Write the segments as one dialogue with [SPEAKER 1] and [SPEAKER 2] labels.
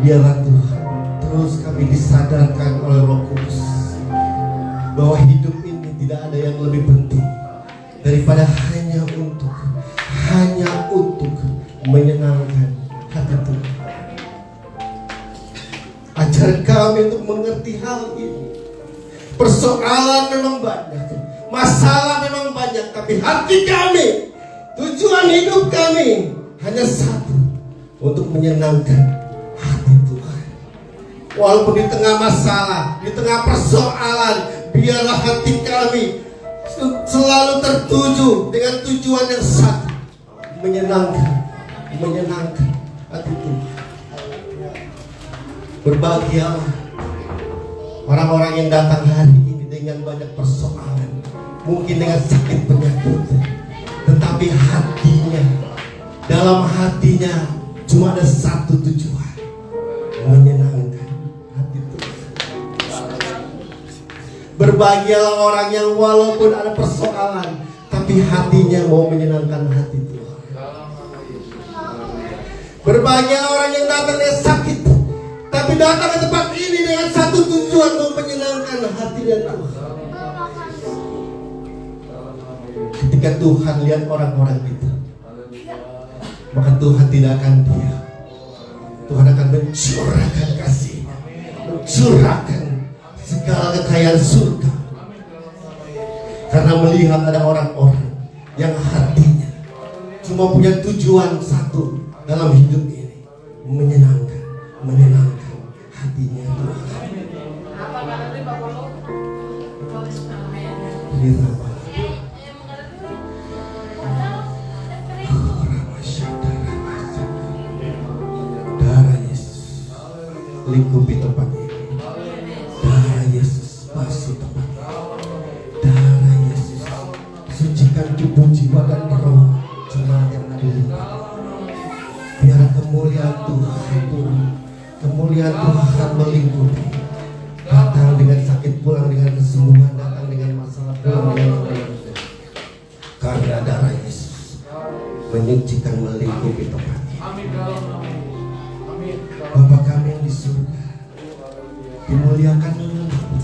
[SPEAKER 1] Biarlah Tuhan terus kami disadarkan oleh Roh Kudus bahwa hidup ini tidak ada yang lebih penting daripada hanya untuk menyenangkan hati Tuhan. Ajar kami untuk mengerti hal ini. Persoalan memang banyak, masalah memang banyak, tapi hati kami, tujuan hidup kami hanya satu, untuk menyenangkan hati Tuhan. Walaupun di tengah masalah, di tengah persoalan, biarlah hati kami selalu tertuju dengan tujuan yang satu, menyenangkan hati Tuhan. Berbahagialah orang-orang yang datang hari ini dengan banyak persoalan, mungkin dengan sakit penyakit, tetapi hatinya, dalam hatinya cuma ada satu tujuan, menyenangkan hati Tuhan. Berbahagialah orang yang walaupun ada persoalan, tapi hatinya mau menyenangkan hati Tuhan. Berbahagialah orang yang datang dengan sakit, tapi datang ke tempat ini dengan satu tujuan, mau menyenangkan hatinya Tuhan. Ketika Tuhan lihat orang-orang itu, maka Tuhan tidak akan diam. Tuhan akan mencurahkan kasih, mencurahkan segala kekayaan surga. Karena melihat ada orang-orang yang hatinya cuma punya tujuan satu dalam hidup ini, menyenangkan hatinya Tuhan. Darah Yesus lingkupi tempat ini. Darah Yesus basuh tempat ini. Darah Yesus sucikan tubuh, jiwa dan roh jemaat yang ada di sini. Biar kemuliaan Tuhan turun, kemuliaan Tuhan melingkupi. Datang dengan sakit, pulang dengan kesembuhan, datang dengan masalah, pulang dengan kesembuhan. Karena darah Yesus menyucikan, melingkupi tempat ini. Bapa kami yang di surga, dimuliakan namamu.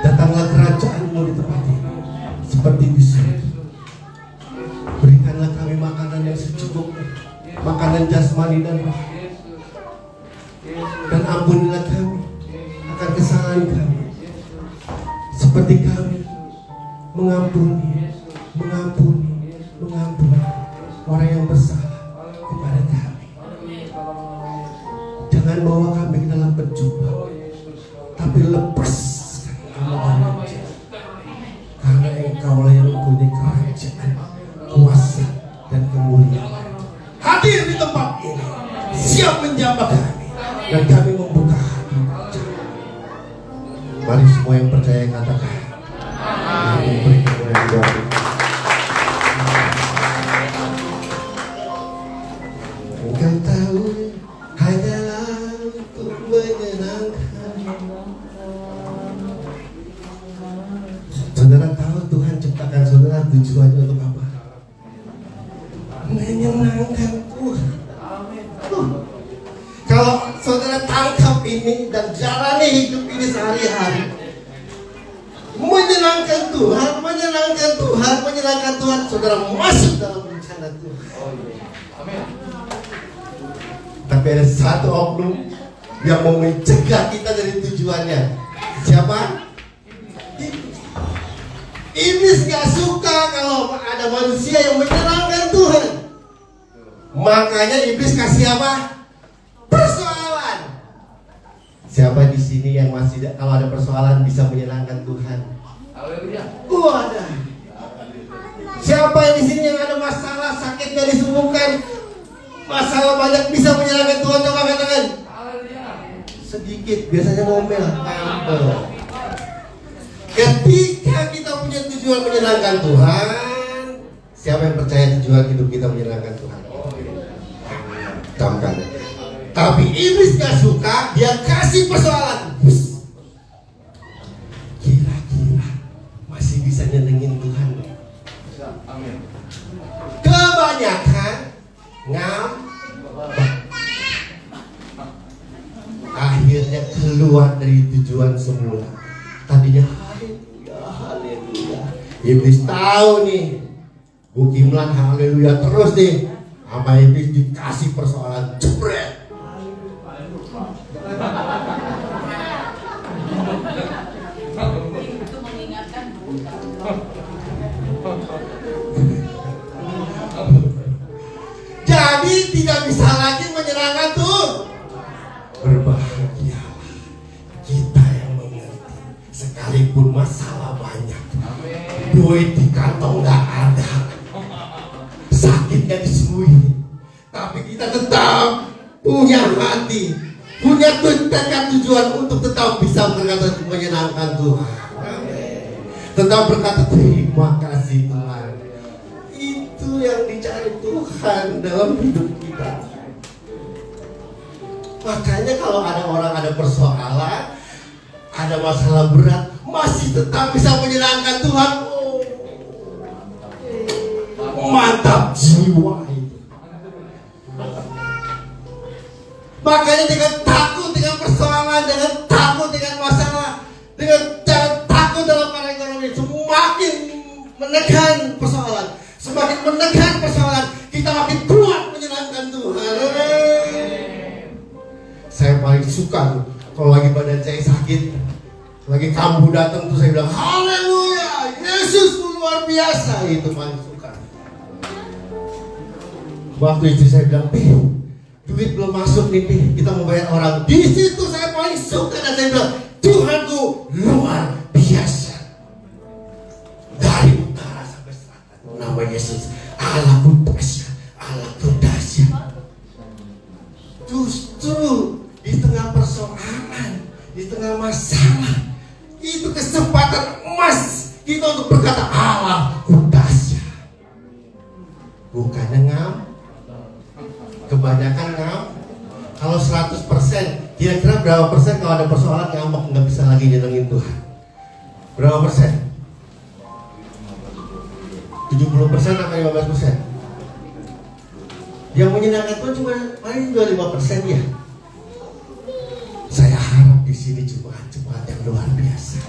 [SPEAKER 1] Datanglah kerajaan-Mu di tempat ini seperti di surga. Berikanlah kami makanan yang secukupnya, makanan jasmani dan rohani. Dan ampunilah kami akan kesalahan kami, seperti kami mengampuni orang yang bersalah kepada kami. Jangan bawa kami ke dalam percobaan, tapi lepaskan kami dari jahat. Karena Engkaulah yang mempunyai kerajaan, kuasa dan kemuliaan. Hadir di tempat ini, siap menjamah kami, dan kami membuka hati. Mari semua yang percaya katakan amin. Engkau tahu hanyalah untuk menyenangkan. Saudara tahu Tuhan ciptakan saudara tujuannya untuk apa? Menyenangkan Tuhan. Kalau saudara tangkap ini dan jalani hidup ini sehari-hari, menyenangkan Tuhan, saudara masuk dalam rencana Tuhan. Tapi ada satu oknum yang mau mencegah kita dari tujuannya. Siapa? Iblis gak suka kalau ada manusia yang menyenangkan Tuhan. Makanya iblis kasih apa? Persoalan. Siapa di sini yang masih kalau ada persoalan bisa menyenangkan Tuhan? Ada. Siapa di sini yang ada masalah, sakit gak disembuhkan, masalah banyak, bisa menyenangkan Tuhan? Coba katakan. Sedikit, biasanya ngomel. Ketika kita punya tujuan menyenangkan Tuhan, siapa yang percaya tujuan hidup kita menyenangkan Tuhan? Camkan. Tapi iblis gak suka, dia kasih persoalan. Kira-kira masih bisa nyenengin Tuhan? Kebanyakan ngambek. akhirnya keluar dari tujuan semula. Tadinya haleluya, haleluya. Iblis tahu nih, Bu Kimlan haleluya terus nih. Sama iblis dikasih persoalan jebret.
[SPEAKER 2] Itu mengingatkan
[SPEAKER 1] jadi tidak bisa lagi menyenangkan Tuhan. Berbahagialah kita yang mengerti, sekalipun masalah banyak, duit di kantong gak ada, sakitnya disembuhin, tapi kita tetap punya hati, punya tujuan untuk tetap bisa berkata menyenangkan Tuhan. Tetap berkata terima kasih Tuhan. Itu yang dicari Tuhan dalam hidup kita. Makanya kalau ada orang ada persoalan, ada masalah berat, masih tetap bisa menyenangkan Tuhan. Oh, mantap jiwa itu. Makanya dengan takut dengan persoalan, dengan takut dengan masalah, dengan takut dalam keadaan ekonomi, semakin menekan persoalan, semakin menekan persoalan, kita makin kuat menyenangkan Tuhan. Saya paling suka kalau lagi badan saya sakit, lagi kambuh datang tuh saya bilang haleluya, Yesus luar biasa. Itu paling suka. Waktu istri saya bilang, duit belum masuk nih, kita mau bayar orang. Di situ saya paling suka dan saya bilang, Tuhanku luar biasa. Dari utara sampai selatan, nama Yesus Allahku dahsyat, Allahku dahsyat. Justru di tengah persoalan, di tengah masalah, itu kesempatan emas kita untuk berkata Allahku dahsyat. Bukannya ngam. Kebanyakan ngam. Kalau 100%, kira-kira berapa persen kalau ada persoalan ngambek nggak bisa lagi nyenengin Tuhan? Berapa persen? 70% atau 15%? Yang menyenangkan Tuhan cuma paling 25% ya. Saya harap di sini jemaat-jemaat yang luar biasa.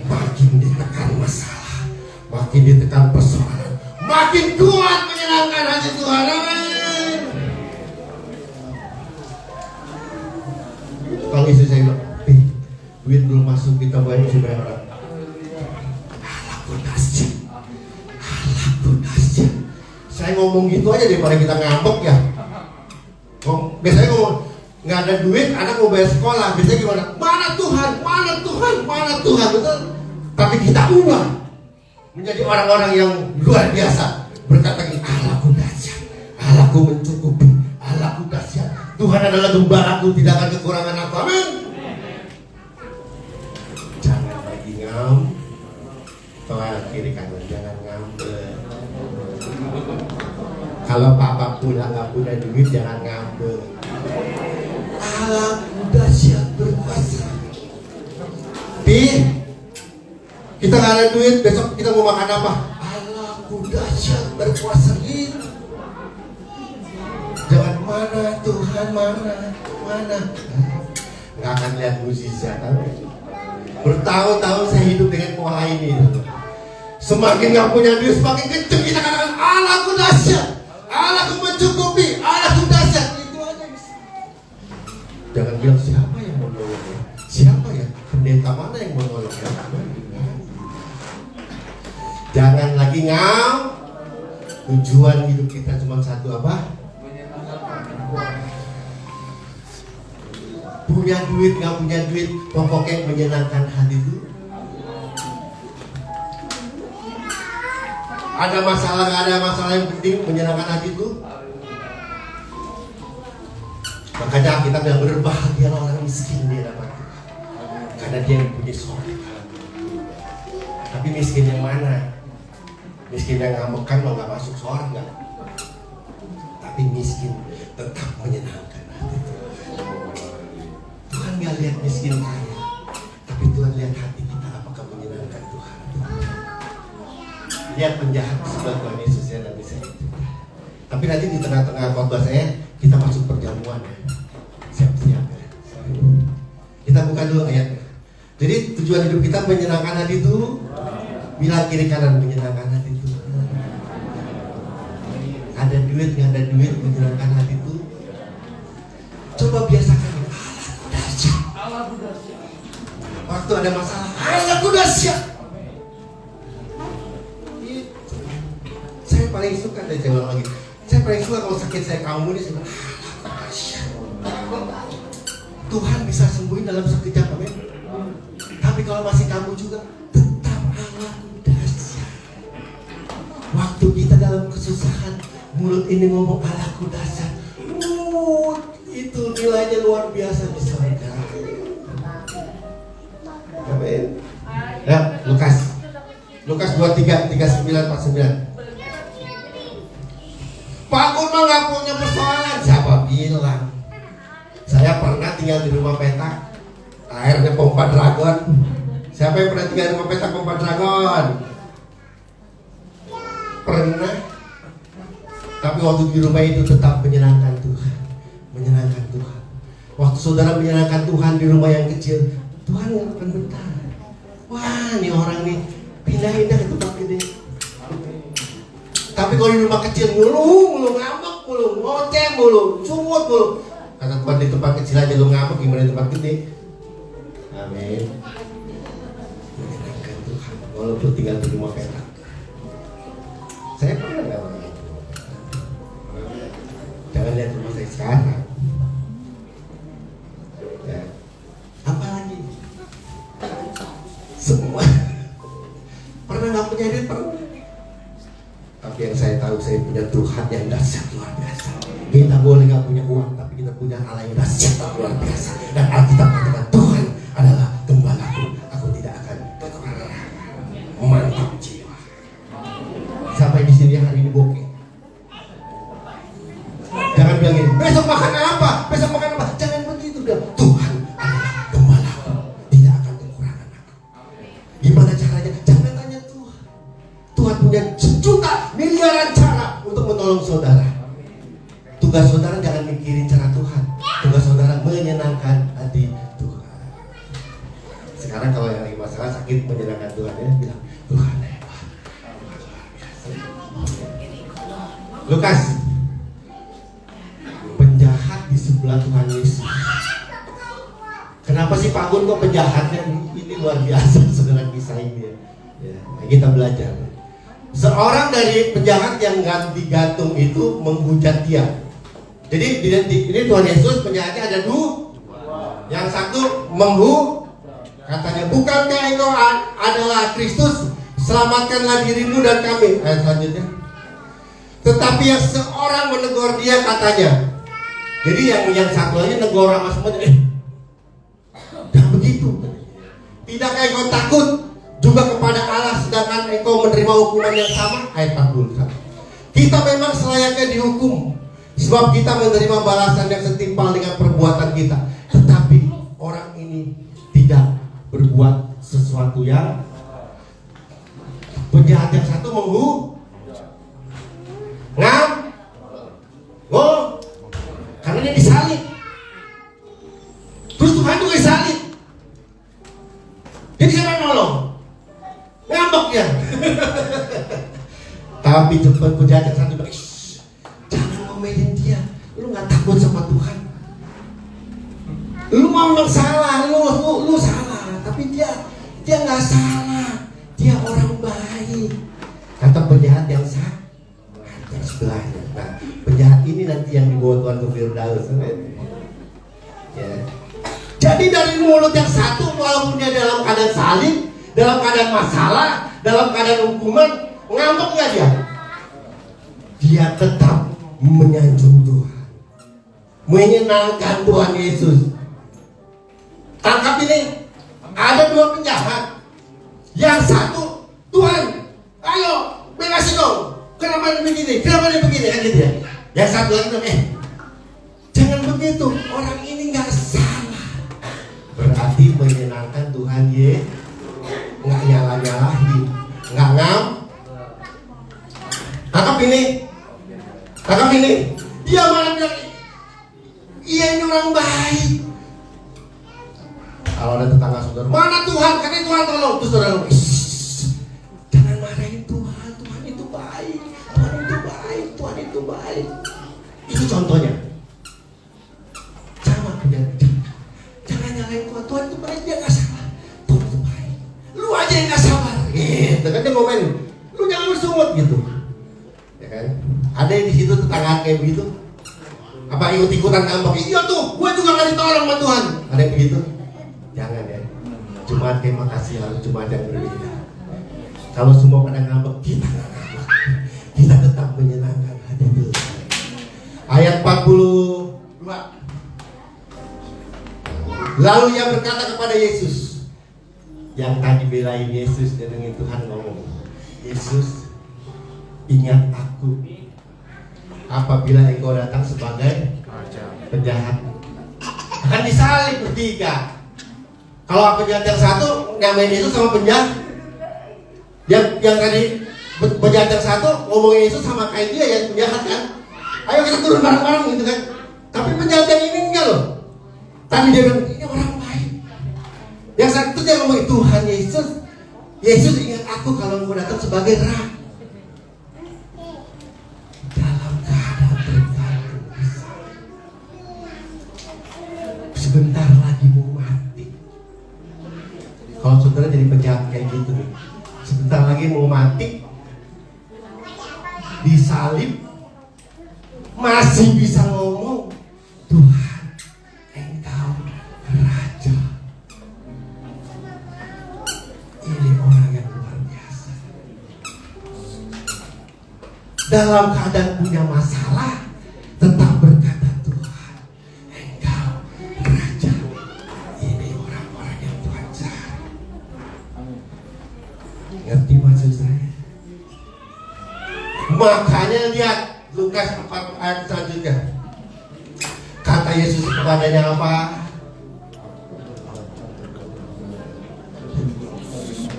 [SPEAKER 1] Makin ditekan masalah, makin ditekan persoalan, makin kuat menyenangkan hati Tuhan. Amin. Kalau istri saya bilang, duit belum masuk, kita bayar orang. Allahku dahsyat, Allahku dahsyat. Saya ngomong gitu aja daripada kita ngambek ya. Biasanya ngomong nggak ada duit, anak mau bayar sekolah, biasanya gimana? Mana Tuhan, mana Tuhan, mana Tuhan, betul? Tapi kita ubah menjadi orang-orang yang luar biasa, berkata gini, Allahku dahsyat, Allahku mencukupi, Allahku dahsyat. Tuhan adalah gembalaku, tidak akan kekurangan aku. Amin. Jangan lagi ngam, tolak kiri kanan, jangan ngambek. Kalau papa pulang nggak punya duit, jangan ngambek. Allahku dahsyat berkuasa. Kita nggak ada duit, besok kita mau makan apa? Allahku dahsyat berkuasa itu. Jangan mana Tuhan, mana. Nggak akan lihat mukjizat. Bertahun-tahun saya hidup dengan pola ini. Semakin nggak punya duit, semakin kenceng kita katakan Allahku dahsyat, Allahku mencukupi, Allahku dahsyat. Itu aja bisa. Jangan bilang siapa yang mau nolong, siapa ya, pendeta mana yang mau nolong. Jangan lagi ngam. Tujuan hidup kita cuma satu, apa? Punya duit, nggak punya duit, pokoknya menyenangkan hati itu. Ada masalah, nggak ada masalah, yang penting menyenangkan hati itu. Makanya kita bilang berbahagia orang miskin di hadapan Tuhan, karena dia yang punya surga. Tapi miskin yang mana? Miskin yang ngamekan mau nggak masuk surga. Tapi miskin tetap menyenangkan hati Tuhan. Tuhan nggak lihat miskin kaya, tapi Tuhan lihat hati kita apakah menyenangkan Tuhan. Lihat penjahat sebelah Tuhan Yesus ya, nanti saya. Tapi nanti di tengah-tengah khotbah saya kita masuk perjamuan ya. Siap-siap ya. buka dulu ayatnya. Jadi tujuan hidup kita menyenangkan hati Tuhan. Bilang kiri kanan, menyenangkan hati Tuhan. Ada duit, nggak ada duit, menyenangkan hati Tuhan. Coba biasakan. Allah dahsyat. Waktu ada masalah, Allah dahsyat. Saya paling suka deh jawab lagi. Saya paling suka kalau sakit saya kamu ini, saya bilang, Tuhan bisa sembuhin dalam sekejap, amin. Tapi kalau masih kamu juga, tetap Allah dahsyat. Waktu kita dalam kesusahan, mulut ini ngomong Allah dahsyat. Itu nilainya luar biasa di surga. Amin. Ya, Lukas 23, 39, 49. Pak Gun mah gak punya persoalan. Siapa bilang? Saya pernah tinggal di rumah petak, airnya pompa dragon. Siapa yang pernah tinggal di rumah petak pompa dragon? Pernah. Tapi waktu di rumah itu tetap menyenangkan Tuhan. Menyenangkan Tuhan. Waktu saudara menyenangkan Tuhan di rumah yang kecil, Tuhan gak akan bentar. Wah, nih orang nih pindah-pindah ke tempat gede. Tapi kalau di rumah kecil mulu ngambek mulu, ngoceh mulu, sumut mulu. Kata Tuhan, di tempat kecil aja lu ngambek, gimana di tempat gede? Amin. Menyenangkan Tuhan walaupun tinggal di rumah petak. Saya pernah gak begitu. Jangan lihat rumah saya sekarang. Ya. Apa lagi? Semua. Pernah gak punya duit? Pernah. Tapi yang saya tahu, saya punya Tuhan yang dahsyat luar biasa. Kita boleh gak punya uang, tapi kita punya Allah yang dahsyat luar biasa. Dan Alkitab katakan Tuhan adalah gembalaku, aku tidak akan kekurangan. Mantap jiwa. Sampai di sini hari ini bokeh. Jangan bilang gini, besok makan apa? Besok makan apa? Jangan begitu dong. Tuhan adalah gembalaku, tidak akan kekurangan aku. Gimana caranya? Jangan tanya Tuhan. Tuhan punya sejuta miliaran cara untuk menolong saudara. Tugas saudara jangan mikirin cara Tuhan. Tugas saudara menyenangkan hati Tuhan. Sekarang kalau yang lagi masalah sakit, menyenangkan Tuhan ya, bilang Tuhan hebat, Tuhan luar biasa. Lukas, penjahat di sebelah Tuhan Yesus. Kenapa sih Pak Gun kok penjahatnya? Ini luar biasa saudara, kisah ini ya. Kita belajar. Seorang dari penjahat yang digantung itu menghujat dia. Jadi ini Tuhan Yesus, penjahatnya ada dua. Yang satu katanya, bukankah engkau adalah Kristus? Selamatkanlah dirimu dan kami. Ayat selanjutnya. Tetapi yang seorang menegur dia katanya. Jadi yang satu lagi negur sama semuanya. Jangan begitu. Tidakkah engkau takut juga kepada Allah sedangkan engkau menerima hukuman yang sama? Ayat 41. Kita memang selayaknya dihukum, sebab kita menerima balasan yang setimpal dengan perbuatan kita. Tetapi orang ini tidak berbuat sesuatu yang penjahat yang satu karena dia disalib. Terus Tuhan juga disalib. Jadi siapa yang nolong? Ngambek ya. Tapi cepat penjahat yang satu bilang, jangan ngomelin dia. Lu gak takut sama Tuhan. Lu memang salah, lu salah. Tapi dia gak salah. Dia orang baik. Kata penjahat yang satu sebelahnya. Nah, penjahat ini nanti yang dibawa Tuhan ke Firdaus. Ya. Jadi dari mulut yang satu, walaupun dia dalam keadaan salib, dalam keadaan masalah, dalam keadaan hukuman, ngambek gak dia? Dia tetap menyanjung Tuhan, menyenangkan Tuhan Yesus. Tangkap ini, ada dua penjahat. Yang satu, Tuhan, ayo bebasin dong. Kenapa ini begini? Kenapa ini begini? Kan gitu ya. Yang satu lagi, jangan begitu. Orang ini nggak salah. Berarti menyenangkan Tuhan ye, nggak nyala-nyalahin, nggak ngam. Tangkap ini. Dia malah bilang, iya ini orang baik. Kalau ada tetangga saudara, mana Tuhan? Katanya Tuhan tolong. Terus saudara, jangan marahin Tuhan. Tuhan itu baik. Tuhan itu baik. Tuhan itu baik. Itu contohnya. Sama jangan nyalain Tuhan. Tuhan itu baik, dia nggak salah. Tuhan itu baik. Lu aja yang nggak sabar. Gitu kan dia ngomen. Lu jangan bersungut gitu. Ya kan? Ada yang di situ tetangga kayak begitu. Apa ikut-ikutan ngambek? Iya tuh, gue juga nggak ditolong sama Tuhan. Ada yang begitu? Jangan ya. Cuma terima kasih lalu cuma ada yang berbeda. Kalau semua pada ngambek, kita nggak ngambek. Kita tetap menyenangkan hati Tuhan. Ayat 42. Lalu ia berkata kepada Yesus, yang tadi belain Yesus dan dengan Tuhan ngomong, Yesus, ingat aku apabila engkau datang sebagai penjahat, akan disalib bertiga. Kalau penjahat yang satu nyamain Yesus sama penjahat, yang tadi penjahat yang satu ngomongin Yesus sama kayak dia yang penjahat kan. Ayo kita turun bareng-bareng gitu kan. Tapi penjahat yang ini enggak loh. Tadi dia bilang ini orang baik. Yang satu dia ngomong Tuhan Yesus, Yesus ingat aku kalau engkau datang sebagai raja. Sebentar lagi mau mati. Kalau saudara jadi penjahat kayak gitu nih, sebentar lagi mau mati, disalib, masih bisa ngomong, Tuhan, engkau raja. Ini orang yang luar biasa. Dalam keadaan punya masalah, tetap berkata, ngerti maksud saya? Makanya lihat Lukas 4 ayat selanjutnya. Kata Yesus kepadanya apa?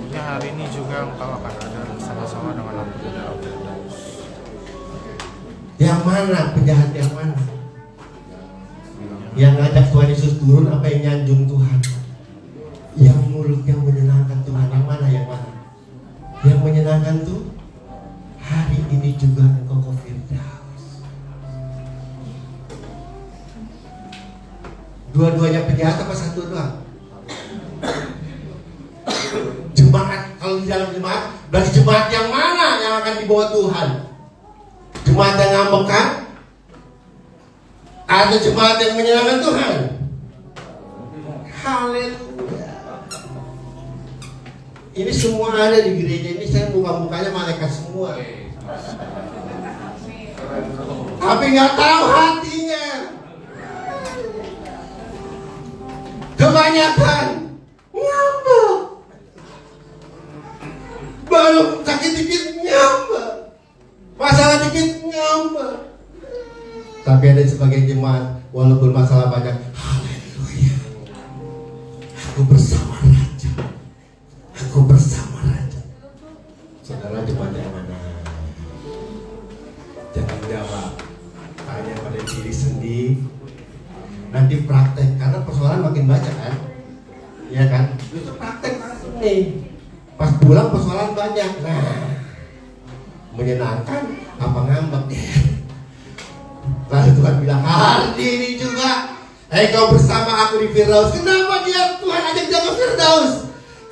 [SPEAKER 2] Ya, hari ini juga engkau akan ada sama-sama dengan aku di dalam Firdaus.
[SPEAKER 1] Yang mana penjahat yang mana? Yang ngajak Tuhan Yesus turun apa yang nyanjung Tuhan? Yang mulutnya menyenangkan Tuhan yang mana? Yang mana? Yang menyenangkan tuh hari ini juga engkau ke Firdaus. Dua-duanya penjahat apa satu doang? Jemaat, kalau di dalam jemaat, berarti jemaat yang mana yang akan dibawa Tuhan? Jemaat yang ngambekan atau jemaat yang menyenangkan Tuhan? Haleluya. Ini semua ada di gereja ini, saya buka-bukanya malaikat semua. Tapi nggak tahu hatinya. Kebanyakan nyambek. Baru sakit dikit nyambek. Masalah dikit nyambek. Tapi ada sebagian jemaat, walaupun masalah banyak, haleluya, aku bersama Raja. Aku bersama Raja. Saudara jemaat yang mana? Jangan jawab, tanya pada diri sendiri. Nanti praktek, karena persoalan makin banyak kan? Iya kan? Itu praktek langsung nih. Pas pulang persoalan banyak. Nah, menyenangkan apa ngambek? Lalu Tuhan bilang, hari ini juga engkau bersama aku di Firdaus. Kenapa dia Tuhan ajak dia ke Firdaus?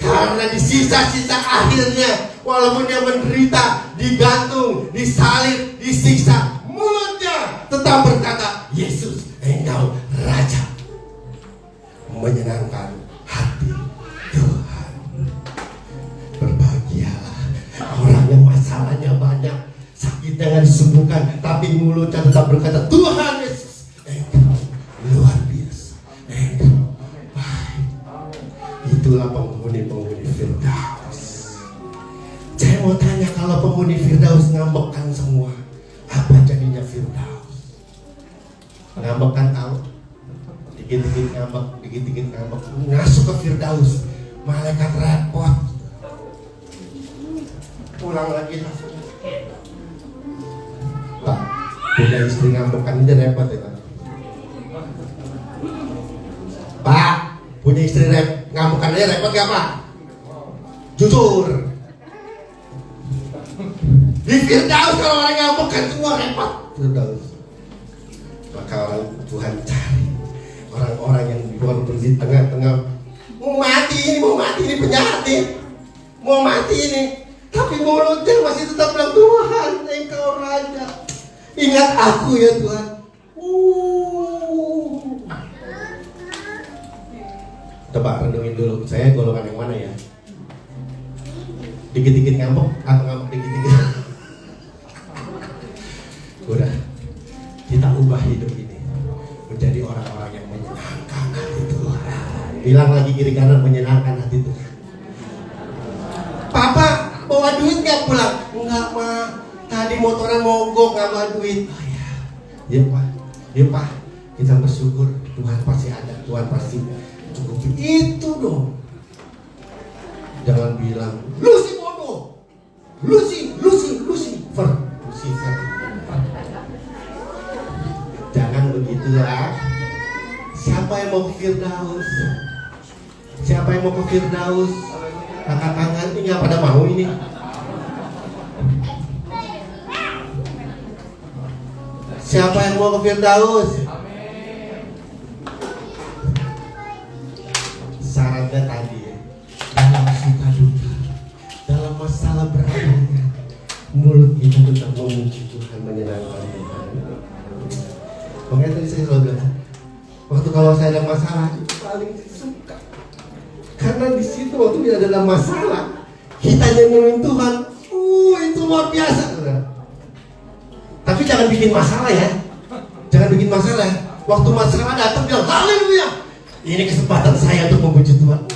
[SPEAKER 1] Karena di sisa-sisa akhirnya, walaupun dia menderita, digantung, disalib, disiksa, mulutnya tetap berkata, Yesus, engkau Raja. Menyenangkan hati Tuhan. Berbahagialah orang yang masalahnya banyak, sakitnya nggak disembuhkan, tapi mulutnya tetap berkata, Tuhan Yesus, engkau luar biasa, engkau baik. Itulah penghuni-penghuni Firdaus. Saya mau tanya, kalau penghuni Firdaus ngambekkan semua, apa jadinya Firdaus? Ngambekkan tahu? Dikit-dikit ngambek, dikit-dikit ngambek, ngasuh ke Firdaus, malaikat repot. Pulang lagi langsung. Pak, punya istri ngambekkan aja repot ya Pak. Pak, punya istri ngamuk-ngamukan aja repot gak Pak? Jujur. Di Firdaus kalau orang ngamuk kan semua repot. Firdaus. Maka orang Tuhan cari orang-orang yang walaupun di tengah-tengah mau mati ini penjahat nih, mau mati ini, tapi mulutnya masih tetap bilang Tuhan Engkau Raja, ingat aku ya Tuhan. Coba renungin dulu, saya golongan yang mana ya? Dikit-dikit ngambek atau ngambek dikit-dikit? Udah, kita ubah hidup ini menjadi orang-orang yang menyenangkan hati Tuhan. Bilang lagi kiri kanan, menyenangkan hati Tuhan. Papa bawa duit nggak pulang? Enggak Ma, tadi motornya mogok nggak bawa duit. Oh ya, ya Pak, kita bersyukur Tuhan pasti ada, Tuhan pasti cukupi. Itu dong. Jangan bilang lu si bodoh, Lucifer. Jangan begitu ya. Siapa yang mau ke Firdaus? Siapa yang mau ke Firdaus? Angkat tangan, ini nggak pada mau ini. Siapa yang mau ke Firdaus? Syaratnya tadi ya, dalam suka duka, dalam masalah beratnya, mulut kita tetap memuji Tuhan, menyenangkan Tuhan. Makanya tadi saya selalu bilang, waktu kalau saya ada masalah itu paling suka, karena di situ waktu kita ada masalah, kita nyanyiin Tuhan, itu luar biasa. Tapi jangan bikin masalah ya, jangan bikin masalah. Waktu masalah datang bilang haleluya, ini kesempatan saya untuk memuji Tuhan.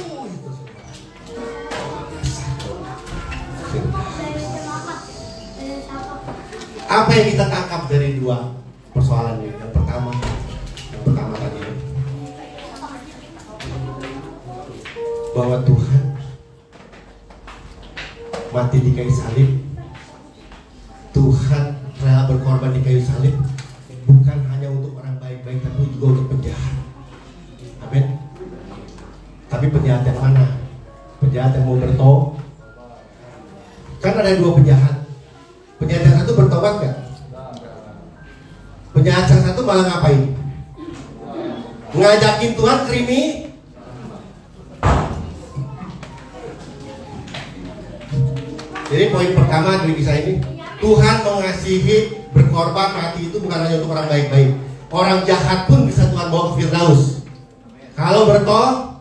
[SPEAKER 1] Apa yang kita tangkap dari dua persoalan ini? Yang pertama tadi, bahwa Tuhan mati di kayu salib, Tuhan rela berkorban di kayu salib, bukan hanya untuk orang baik-baik, tapi juga untuk penjahat. Amin. Tapi penjahat yang mana? Penjahat yang mau bertobat. Kan ada dua penjahat. Penjahat yang satu bertobat gak? Penjahat yang satu malah ngapain? Ngajakin Tuhan krimi. Jadi poin pertama dari kisah ini, Tuhan mengasihi berkorban mati itu bukan hanya untuk orang baik-baik. Orang jahat pun bisa Tuhan bawa ke Firdaus. Kalau bertobat.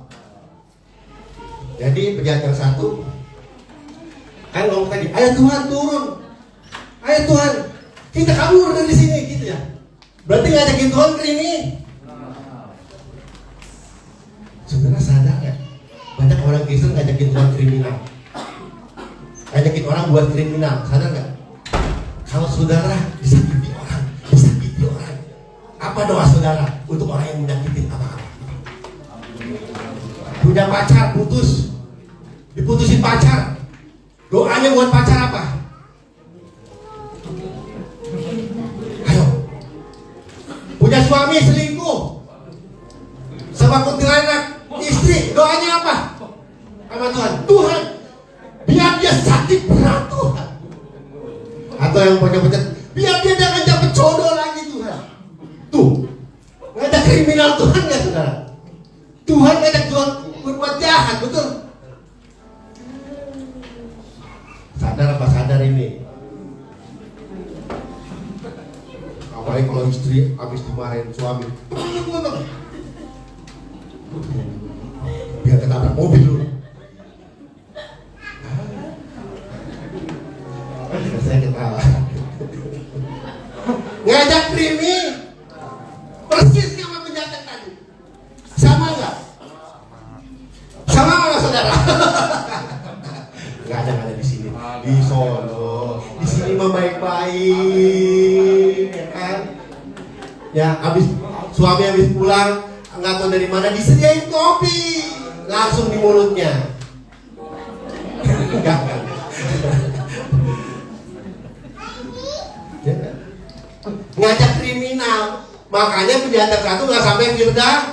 [SPEAKER 1] Jadi penjahat yang satu kan ngomong tadi, ayo Tuhan turun, ayo Tuhan kita kabur dari sini gitu ya. Berarti ngajakin Tuhan ke ini. Saudara sadar ya, banyak orang Kristen ngajakin Tuhan kriminal, ngajakin orang buat kriminal. Sadar nggak? Kalau saudara disakiti orang, apa doa saudara untuk orang yang menyakitin apa-apa? Punya pacar putus, diputusin pacar, doanya buat pacar apa? Ayo. Punya suami selingkuh sama kuntilanak istri, doanya apa? Sama Tuhan, Tuhan biar dia sakit berat Tuhan. Atau yang pencet, biar dia jangan dapat jodoh lagi Tuhan. Tuh, ngajak kriminal Tuhan ya saudara. Tuhan ngajak Tuhan berbuat jahat, betul? Sadar apa sadar ini? Apalagi kalau istri habis dimarahin suami, biar ketabrak mobil dulu. Saya ketawa. Ngajak krimi persis sama penjahat tadi. Sama nggak? Sama nggak saudara? Nggak ada di sini. Di Solo, di sini mah baik-baik, ya kan? Ya, suami habis pulang, nggak tahu dari mana disediain kopi, langsung di mulutnya. Enggak. Ngajak kriminal, makanya penjahat satu nggak sampai Firdaus.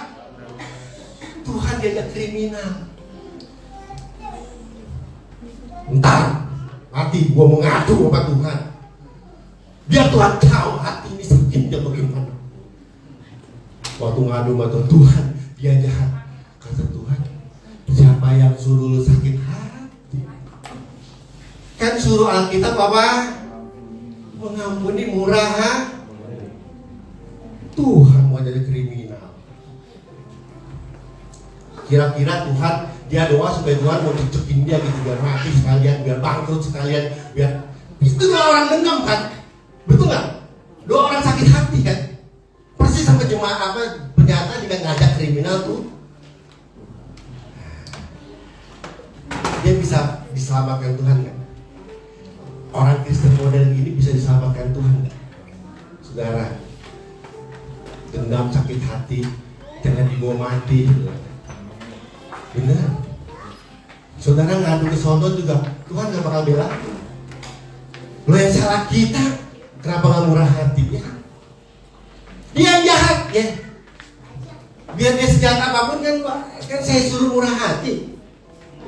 [SPEAKER 1] Tuhan diajak kriminal. Ntar hati gua mau ngadu sama Tuhan. Biar Tuhan tahu hati ini sakitnya bagaimana. Waktu ngadu sama Tuhan, dia jahat. Kata Tuhan, siapa yang suruh lu sakit hati? Kan suruh Alkitab apa? Mengampuni, murah. Ha? Tuhan mau jadi kriminal. Kira-kira Tuhan, dia doa supaya Tuhan mau dicekin dia gitu, biar mati sekalian, biar bangkrut sekalian, biar itu doa orang dendam kan? Betul nggak? Doa orang sakit hati kan? Persis sama jemaah apa penjata jika ngajak kriminal tuh, dia bisa diselamatkan Tuhan kan? Orang Kristen model ini bisa diselamatkan Tuhan kan? Saudara, dendam sakit hati jangan dibawa mati. Benar. Saudara ngadu ke sono juga Tuhan gak bakal bela. Lo yang salah kita, kenapa gak murah hati ya? Dia yang jahat ya. Biar dia sejahat apapun kan saya suruh murah hati.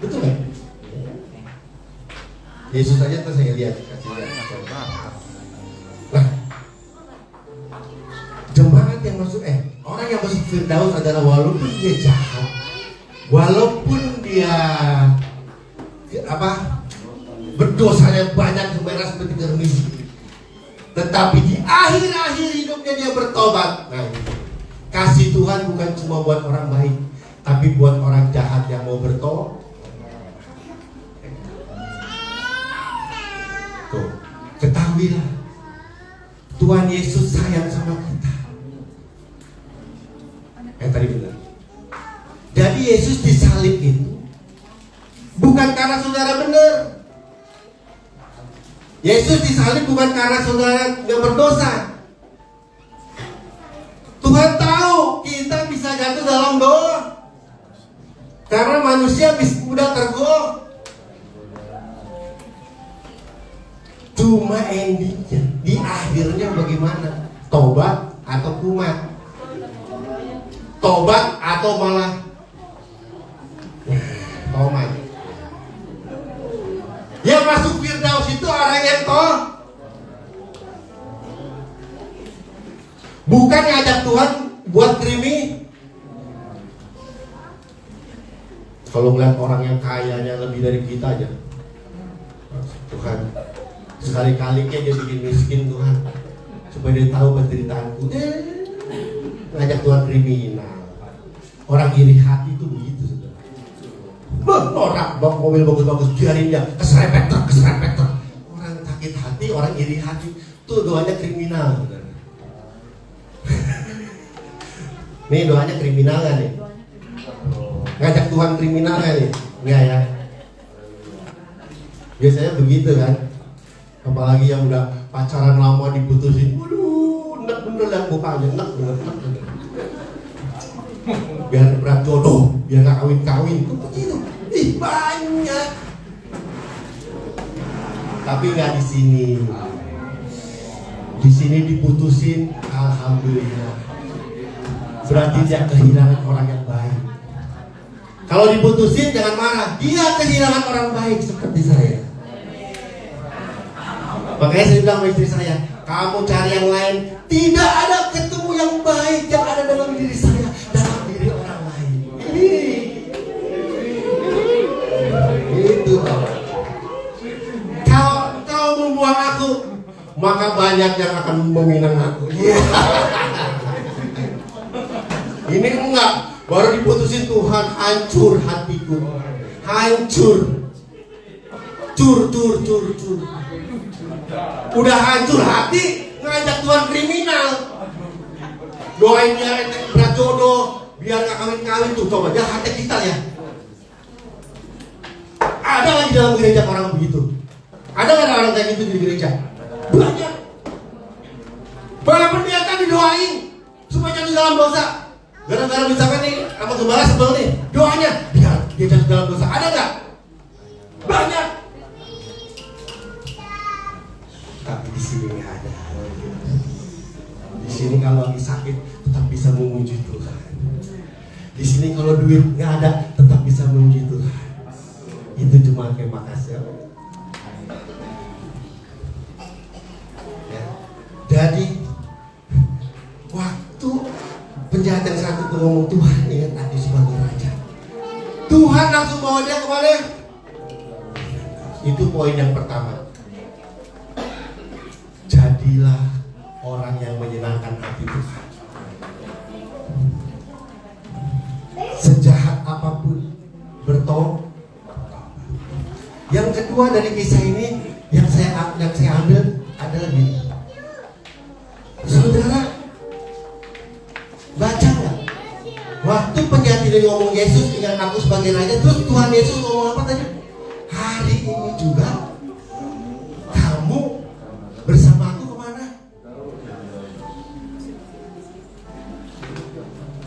[SPEAKER 1] Betul gak? Yesus aja tuh saya lihat, kasih lihat. Nah, jemaat yang masuk orang yang masuk Firdaus adalah walaupun dia jahat, walaupun dia berdosanya banyak sebenarnya seperti germis, tetapi di akhir-akhir hidupnya dia bertobat. Nah, kasih Tuhan bukan cuma buat orang baik, tapi buat orang jahat yang mau bertobat. Tuh, ketahuilah Tuhan Yesus sayang sama kita. Tadi benar. Jadi Yesus disalib itu bukan karena saudara benar. Yesus disalib bukan karena saudara nggak berdosa. Tuhan tahu kita bisa jatuh dalam doa karena manusia bisa mudah tergoda. Cuma endingnya, di akhirnya bagaimana? Tobat atau kumat? Tobat atau malah tomat? Yang masuk Firdaus itu orang yang bukan ngajak Tuhan buat krimi. Kalau ngeliat orang yang kayanya lebih dari kita aja, Tuhan sekali-kali dia bikin miskin Tuhan supaya dia tahu penderitaanku. Ngajak Tuhan kriminal. Orang iri hati itu begitu, saudara. Orang bawa mobil bagus-bagus biarin dia keserempet truk. Orang sakit hati, orang iri hati tuh doanya kriminal, saudara. Nih doanya kriminal kan nih? Ngajak Tuhan kriminal kan nih? Enggak ya? Biasanya begitu kan? Apalagi yang udah pacaran lama diputusin, waduh, enak bener lah mukanya, enak bener. Biar berat jodoh, biar gak kawin-kawin, begitu. Ih banyak. Tapi nggak di sini. Di sini diputusin, alhamdulillah. Berarti dia kehilangan orang yang baik. Kalau diputusin jangan marah, dia kehilangan orang baik seperti saya. Makanya saya bilang sama istri saya, kamu cari yang lain, tidak ada ketemu yang baik yang ada dalam diri saya, dalam diri orang lain. Itu kalau kau membuang aku, maka banyak yang akan meminang aku. Ini enggak, baru diputusin Tuhan, hancur hatiku, hancur, cur. Udah hancur hati, ngajak Tuhan kriminal. Doain dia berat jodoh, biar gak kawin-kawin tuh. Coba jahatnya kita ya. Ada lagi dalam gereja orang begitu? Ada gak orang kayak gitu di gereja? Banyak. Para pendeta didoain supaya jatuh dalam dosa. Gara-gara misalkan nih, sama gembala sebel nih, doanya biar dia jatuh dalam dosa. Ada gak? Banyak. Tapi di sini nggak ada. Di sini kalau lagi sakit tetap bisa memuji Tuhan. Di sini kalau duit nggak ada tetap bisa memuji Tuhan. Itu cuma kayak makasih. waktu ngomong Tuhan ingat aku sebagai raja, Tuhan langsung bawa dia kemana? Itu poin yang pertama. Jadilah orang yang menyenangkan hati Tuhan. Sejahat apapun bertobat. Yang kedua dari kisah ini yang saya ambil adalah ini. Saudara, baca nggak? Waktu penjahat ini ngomong Yesus ingat aku sebagai raja, terus Tuhan Yesus ngomong apa tadi? Hari ini juga kamu bersama aku kemana?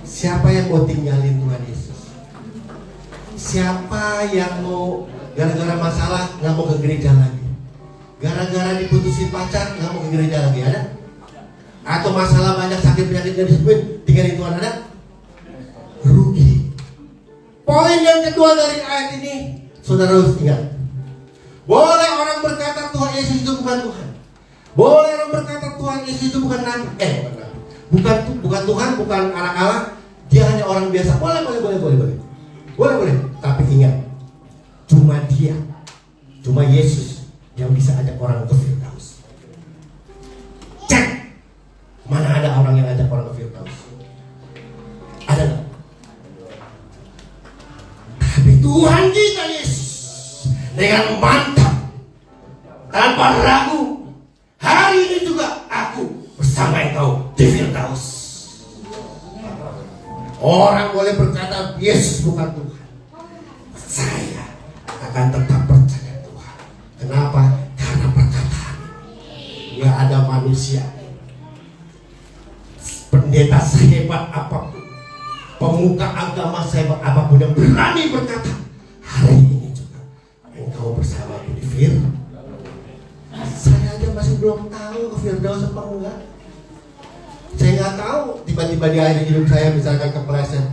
[SPEAKER 1] Siapa yang mau tinggalin Tuhan Yesus? Siapa yang mau gara-gara masalah nggak mau ke gereja lagi? Gara-gara diputusin pacar nggak mau ke gereja lagi, ada? Atau masalah banyak sakit penyakit nggak disembuhin, tinggalin Tuhan, ada? Rugi. Poin yang kedua dari ayat ini, saudara harus ingat. Boleh orang berkata Tuhan Yesus itu bukan Tuhan. Boleh orang berkata Tuhan Yesus itu bukan Nabi. Bukan Tuhan, bukan anak Allah. Dia hanya orang biasa. Boleh. Tapi ingat, cuma Yesus yang bisa ajak orang ke Firdaus. Cek, mana ada orang yang ajak orang ke Firdaus? Ada nggak? Tapi Tuhan kita Yesus dengan mantap, tanpa ragu, hari ini juga aku bersama engkau di Firdaus. Orang boleh berkata Yesus bukan Tuhan, saya akan tetap percaya Tuhan. Kenapa? Karena perkataan nggak ada manusia, pendeta sehebat apapun, pemuka agama sehebat apapun yang berani berkata hari ini juga engkau bersama aku di Firdaus. Saya aja masih belum tahu ke Firdaus apa enggak. Saya nggak tahu, tiba-tiba di akhir hidup saya misalkan kepleset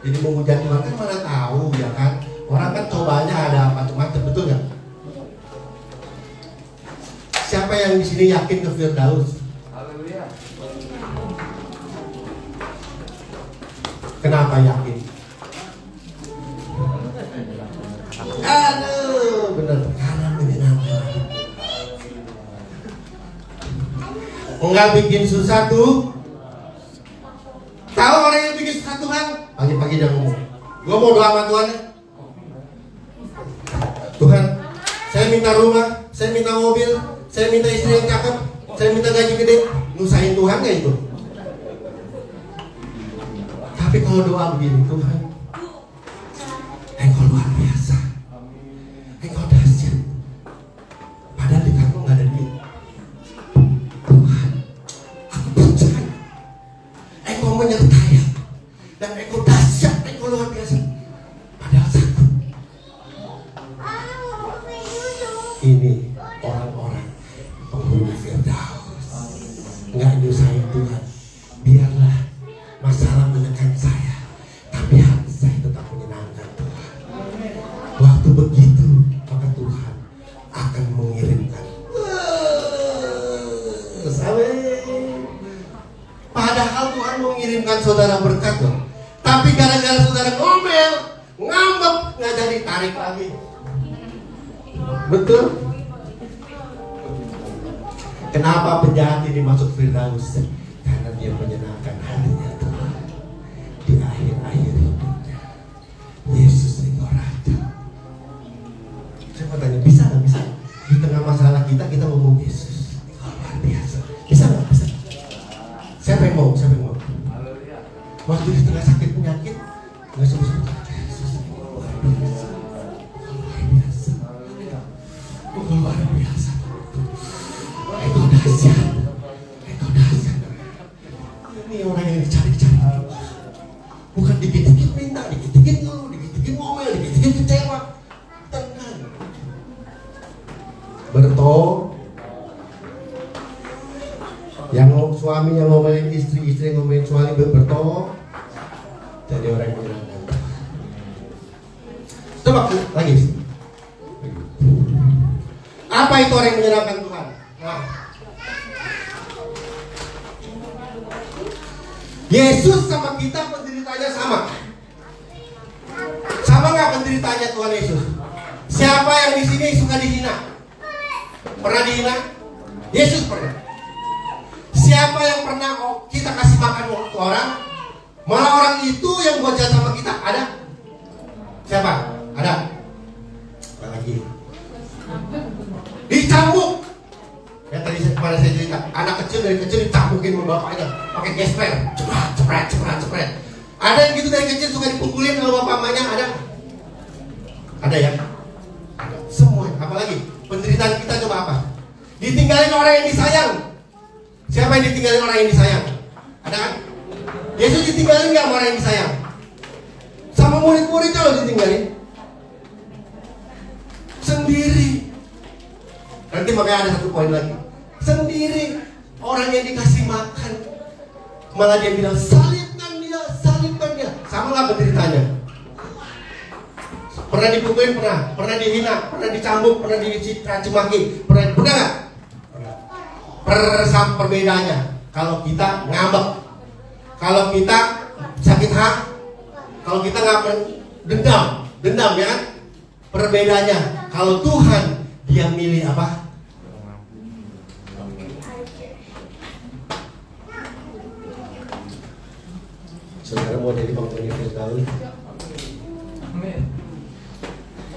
[SPEAKER 1] jadi menghujat Tuhan, kan mana tahu ya kan. Orang kan cobanya ada macam-macam, betul nggak? Siapa yang di sini yakin ke Firdaus? Haleluya. Kenapa yakin? Aduh, benar, karena menyenangkan. Enggak bikin susah tuh. Tahu orang yang bikin susah Tuhan? Pagi-pagi dia ngomong, gue mau doa sama Tuhan ya. Tuhan, saya minta rumah, saya minta mobil, saya minta istri yang cakep, saya minta gaji gede. Nusahin Tuhan gak itu? Tapi kalau doa begini, Tuhan, engkau luar biasa, engkau dahsyat, padahal di kantong gak ada duit. Tuhan, aku percaya engkau menyertai aku, dan engkau dahsyat, engkau luar biasa, padahal sakit. Ini orang-orang penghuni Firdaus nggak nyusahin Tuhan. Biarlah masalah menekan saya, tapi hati saya tetap menyenangkan Tuhan. Waktu begitu maka Tuhan akan mengirimkan. Padahal Tuhan mengirimkan saudara berkat loh. Tapi gara-gara saudara ngomel, ngambek, nggak jadi tarik lagi. Betul? Kenapa penjahat ini masuk Firdaus? Karena dia menyenangkan hatinya Tuhan. Di akhir-akhir hidupnya, Yesus itu raja. Saya mau tanya, bisa nggak? Bisa? Di tengah masalah kita ngomong Yesus luar biasa. Bisa nggak? Bisa. Siapa yang mau? Waktu di tengah sakit penyakit, nggak sebut-sebut Yesus luar biasa. Luar biasa. Engkau dahsyat. Ini orang yang dicari-cari. Bukan dikit-dikit minta, dikit-dikit ngeluh, dikit-dikit ngomel, dikit-dikit kecewa. Tenang. Yang suami yang ngomelin istri yang ngomelin suami berto. Jadi orang yang menyenangkan. Coba lagi. Apa itu orang yang menyenangkan Tuhan? Nah. Yesus sama kita mukanya sama. Sama nggak penderitaannya Tuhan Yesus? Siapa yang di sini suka dihina? Pernah dihina? Yesus pernah. Siapa yang pernah kita kasih makan ke orang, malah orang itu yang buat jahat sama kita? Ada? Siapa? Ada? Apa lagi? Dicambuk. Yang tadi kemarin saya cerita, anak kecil dari kecil dicambukin sama bapaknya pakai gesper, cepret. Ada yang gitu dari kecil suka dipukulin sama bapak mamanya? Ada ya? Ada. Semua. Apalagi penderitaan kita coba apa? Ditinggalin orang yang disayang. Siapa yang ditinggalin orang yang disayang? Ada kan? Yesus ditinggalin nggak sama orang yang disayang? Sama murid-muridnya loh ditinggalin. Sendiri. Nanti makanya ada satu poin lagi. Sendiri. Orang yang dikasih makan, malah dia bilang salibkan dia. Sama nggak penderitaannya? Pernah dipukulin? Pernah dihina? Pernah dicambuk? Pernah dicaci maki? Pernah nggak? Perbedaannya, kalau kita ngambek, kalau kita sakit hati, kalau kita nggak dendam ya kan? Perbedaannya, kalau Tuhan dia milih apa? Saudara mau jadi pengurus tahu?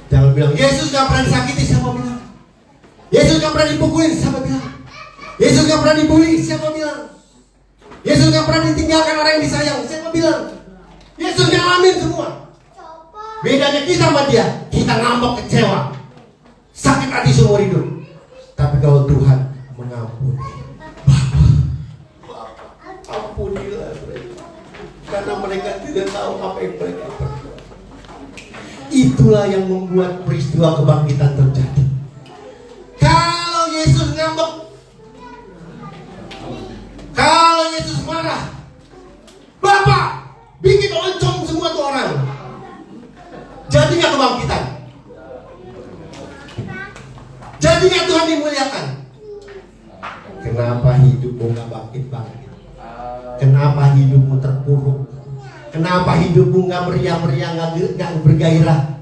[SPEAKER 1] Jangan bilang Yesus nggak pernah disakiti, siapa bilang? Yesus nggak pernah dipukulin, siapa bilang? Yesus gak pernah dibully, siapa bilang? Yesus gak pernah ditinggalkan orang yang disayang, siapa bilang? Yesus ngalamin semua. Bedanya kita sama dia, kita ngambek, kecewa, sakit hati seumur hidup. Tapi kalau Tuhan mengampuni, ampunilah mereka, karena mereka tidak tahu apa yang mereka perbuat. Itulah yang membuat peristiwa kebangkitan terjadi. Kalau Yesus ngambek, kalau Yesus marah, Bapak bikin oncom semua tuh orang, jadi nggak kebangkitan? Jadi nggak Tuhan dimuliakan? Kenapa hidupmu nggak bangkit? Kenapa hidupmu terpuruk? Kenapa hidupmu nggak meriah-meriah, nggak bergairah?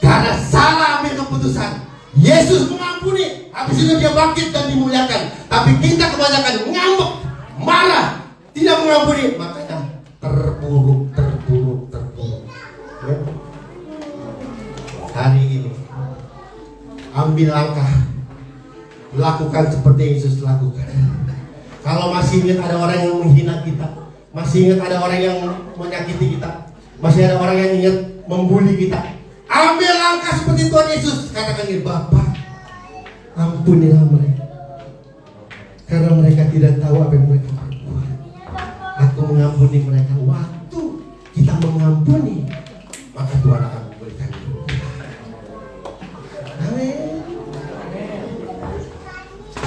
[SPEAKER 1] Karena salah ambil keputusan. Yesus mengampuni, habis itu dia bangkit dan dimuliakan. Tapi kita kebanyakan ngambek, marah, tidak mengampuni, makanya terpuruk. Ya. Hari ini ambil langkah, lakukan seperti yang Yesus lakukan. Kalau masih ingat ada orang yang menghina kita, masih ingat ada orang yang menyakiti kita, masih ada orang yang ingat membuli kita, ambil langkah seperti Tuhan Yesus. Katakan ini, Bapak ampunilah mereka, karena mereka tidak tahu apa yang mereka perbuat. Aku mengampuni mereka. Waktu kita mengampuni, maka Tuhan akan memberikan hidup. Amin.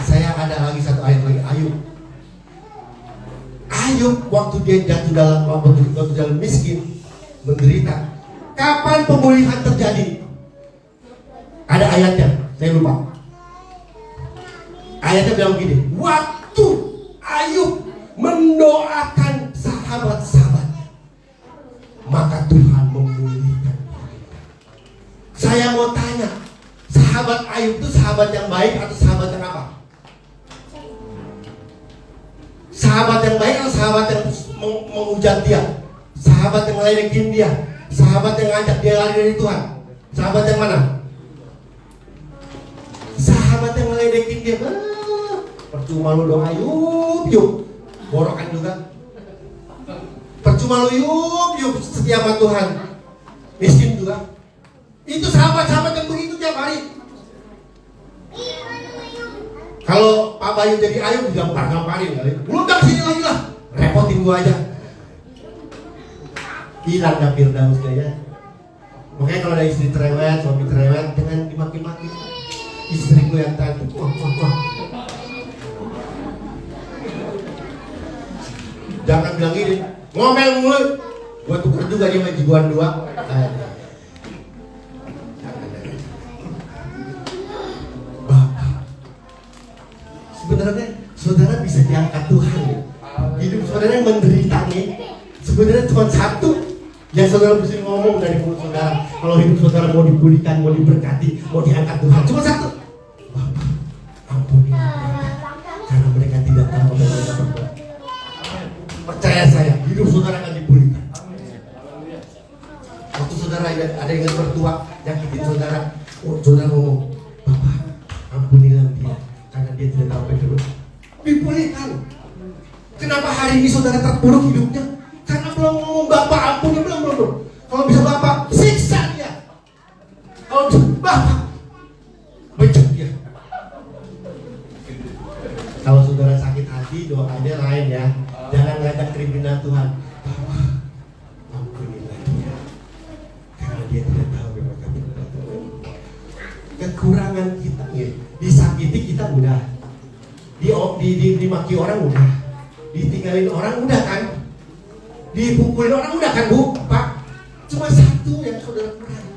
[SPEAKER 1] Saya ada lagi satu ayat lagi, Ayub waktu dia jatuh dalam miskin, menderita. Kapan pemulihan terjadi? Ada ayatnya, saya lupa. Ayatnya bilang begini, waktu Ayub mendoakan sahabat-sahabatnya, maka Tuhan memulihkan. Saya mau tanya, sahabat Ayub itu sahabat yang baik atau sahabat yang apa? Sahabat yang baik atau sahabat yang menghujat dia? Sahabat yang ngeledekin dia? Sahabat yang ngajak dia lari dari Tuhan? Sahabat yang mana? Sahabat yang ngeledekin dia, percuma lu dong Ayub, borokan juga. Percuma lu yuk setia sama Tuhan, miskin juga. Itu sahabat-sahabat yang begitu tiap hari. Kalau Pak Bayu jadi Ayub, gamparin kali. Lu udah sini lagi lah, repotin gua aja. Hilang dah Firdaus ya. Makanya kalau ada istri cerewet, suami cerewet, jangan dimaki-maki. Istriku yang tadi, wah. Jangan bilang gini, ngomel mulu. Gua tuker juga dia main jibuan 2. Bapak, sebenarnya saudara bisa diangkat Tuhan. Hidup saudara yang menderita nih, Sebenarnya cuma satu yang saudara mesti ngomong dari mulut saudara. Kalau hidup saudara mau dipulihkan, mau diberkati, mau diangkat Tuhan, cuma satu. Bapak, ampuni mereka, karena mereka tidak tahu apa yang mereka berbuat. Percaya saya, hidup saudara akan dipulihkan. Waktu saudara ada yang bertua, nyakitin saudara, saudara ngomong, Bapak, ampunilah dia, karena dia tidak tahu apa yang berbuat. Dipulihkan. Kenapa hari ini saudara terpuruk hidupnya? Karena belum ngomong Bapak ampuni, belum. Kalau bisa Bapak, siksa dia. Kalau Bapak, becek dia. Kalau saudara sakit hati, doanya lain ya. Jangan ngajak kriminal Tuhan. Bapak, ampunilah dia, karena dia tidak tahu memang kami berbuat. Kekurangan kita, ya. Disakiti kita mudah, dimaki orang mudah, ditinggalin orang mudah kan, dipukulin orang mudah kan Bu, Pak. Cuma satu yang saudara kurang.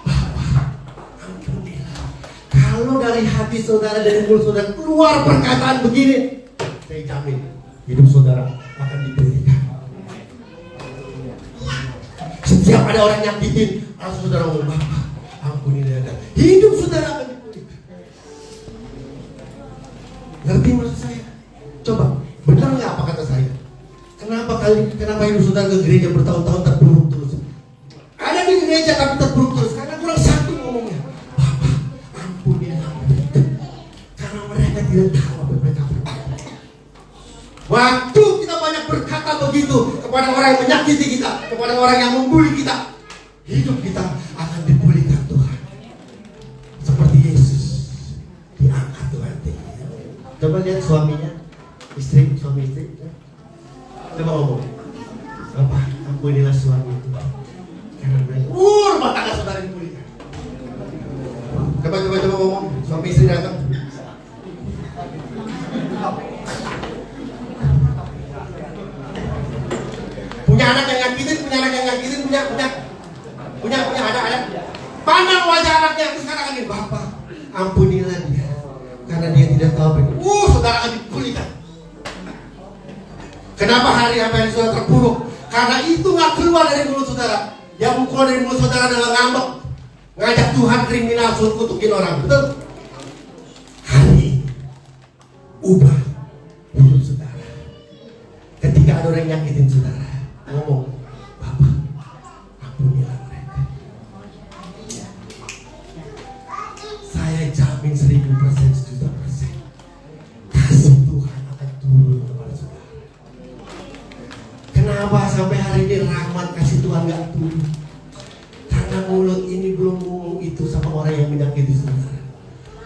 [SPEAKER 1] Bapak, ampunilah. Kalau dari hati saudara, dari mulut saudara keluar perkataan begini, saya jamin hidup saudara akan dipulihkan. Setiap ada orang nyakitin, langsung saudara ngomong, Bapak, ampunilah. Hidup saudara akan dipulihkan. Ngerti maksud saya? Coba, benar nggak apa kata saya? Kenapa hidup saudara ke gereja bertahun-tahun terpuruk terus? Ada di gereja tapi terpuruk terus karena kurang satu ngomongnya. Bapak, ampunilah mereka, karena mereka tidak tahu apa mereka berbuat. Waktu kita banyak berkata begitu kepada orang yang menyakiti kita, kepada orang yang membuli kita, hidup kita akan dipulihkan Tuhan. Seperti Yesus diangkat Tuhan. Coba lihat suaminya, suami istri. Coba ngomong, Bapak, ampunilah suami itu, karena mereka rumah tangga saudara dipulihkan. Coba ngomong, suami istri datang. Punya anak yang nyakitin, punya ada. Pandang wajah anaknya, terus katakan ini, Bapak, ampunilah dia, karena dia tidak tahu apa itu. Saudara akan dipulihkan. Kenapa hari apa yang saudara terpuruk? Karena itu nggak keluar dari mulut saudara. Yang keluar dari mulut saudara adalah ngambek, ngajak Tuhan kriminal, suruh kutukin orang. Betul? Hari ini ubah hidup saudara. Ketika ada orang yang nyakitin saudara, ngomong, Bapak, ampunilah mereka. Saya jamin 1000%, 1.000.000%. Kasih Tuhan akan turun kepada saudara. Kenapa sampai hari ini rahmat kasih Tuhan gak turun? Karena mulut ini belum ngomong itu sama orang yang menyakiti saudara,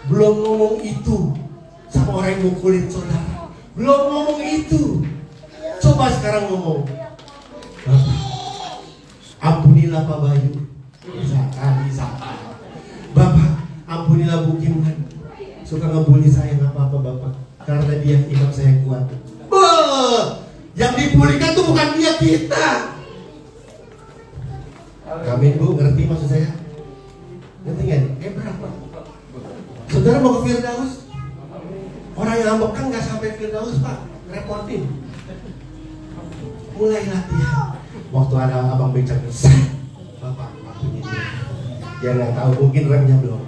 [SPEAKER 1] belum ngomong itu sama orang yang mukulin saudara, belum ngomong itu. Coba sekarang ngomong, Bapak, ampunilah Pak Bayu, misalkan. Bapak, ampunilah Bu Kimhan, suka ngebully saya, nggak apa-apa Bapak, karena dia iman saya kuat. Yang dipulihkan tuh bukan dia, kita. Amin Bu, ngerti maksud saya? Ngerti nggak? Berapa? Saudara mau ke Firdaus? Orang yang ngambek kan nggak sampai Firdaus Pak, repotin. Mulai latihan. Waktu ada abang becak, Bapak ampuni dia. Dia nggak tahu, mungkin remnya belum.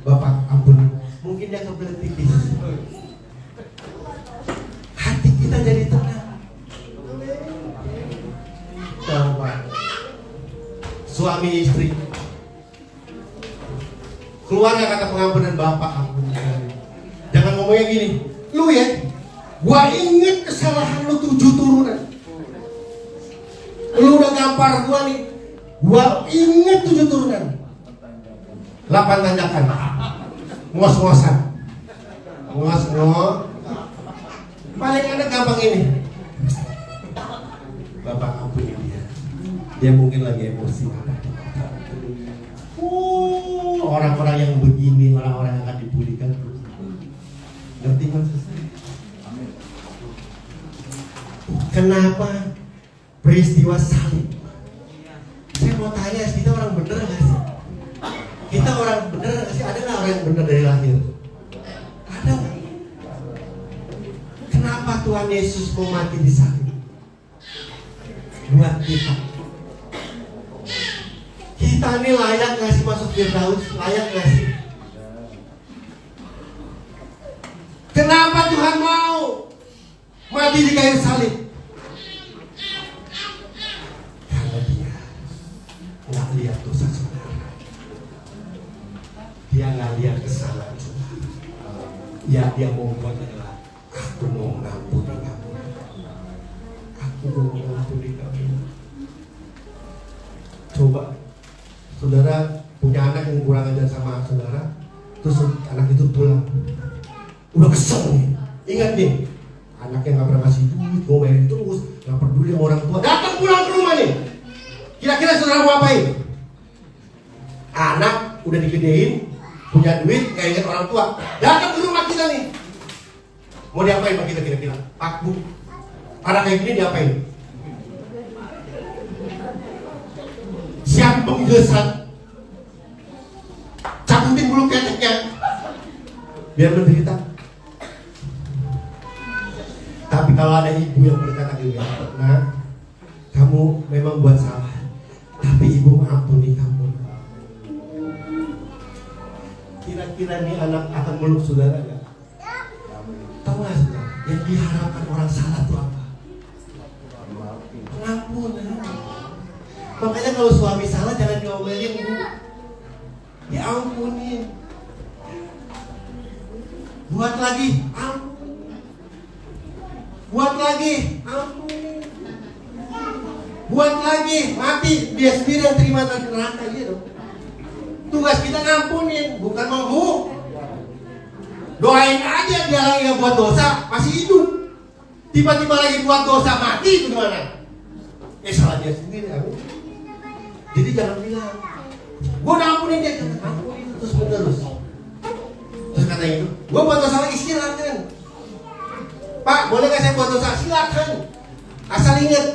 [SPEAKER 1] Bapak ampuni, mungkin dia kebelet tipis. Hati kita jadi tenang. Coba suami istri keluar gak kata pengampunan, Bapak ampuni. Jangan ngomongnya gini, lu ya, gua inget kesalahan lu 7 turunan. Lu udah gampar gua nih, gua inget 7 turunan. 8 tanjakan, ngos-ngosan, ngos-ngos. Paling enak gampang ini, Bapak ampuni dia. Dia mungkin lagi emosi. Orang-orang yang begini, orang-orang yang akan dipulihkan. Ngerti maksud saya? Kenapa peristiwa salib? Saya mau tanya, kita orang bener gak sih? Kita orang bener gak sih? Ada gak orang yang bener dari lahir? Ada gak? Kenapa Tuhan Tuhan Yesus mau mati di salib buat kita. Kita ini layak gak sih masuk Firdaus? Layak gak sih? Kenapa Tuhan mau mati di kayu salib? Karena Dia nggak lihat dosa saudara. Dia nggak lihat kesalahan saudara. Ya, Dia mau buat adalah aku mau mengampuni kamu. Aku mau mengampuni kamu. Coba saudara punya anak yang kurang ajar sama saudara, terus anak itu pulang udah kesel nih. Ingat nih, anaknya nggak pernah kasih duit, ngomelin terus, nggak peduli sama orang tua. Datang pulang ke rumah nih. Kira-kira saudara mau apain? Anak udah digedein, punya duit, nggak ingat orang tua. Datang ke rumah kita nih. Mau diapain pak kita kira-kira? Pak Bu, anak kayak gini diapain? Siap penggesan, cabutin bulu keteknya, biar menderita. Tapi kalau ada ibu yang berkata gini, nah, kamu memang buat salah, tapi ibu mengampuni kamu. Kira-kira nih anak akan meluk saudara gak? Tahu gak saudara? Yang diharapkan orang salah itu apa? Pengampunan. Makanya kalau suami salah jangan diomelin, Bu. Diampunin. Buat lagi, ampun. Buat lagi, ampun. Buat lagi, mati. Dia sendiri yang terima dari neraka gitu. Tugas kita ngampunin, bukan menghukum. Doain aja dia lagi yang buat dosa, masih hidup. Tiba-tiba lagi buat dosa, mati itu gimana? Salah dia sendiri, amin. Jadi jangan bilang, gue udah ampunin dia, jangan ampunin terus menerus. Terus kata itu, gue buat dosa lagi, silakan. Pak, boleh gak saya buat dosa? Silakan. Asal ingat,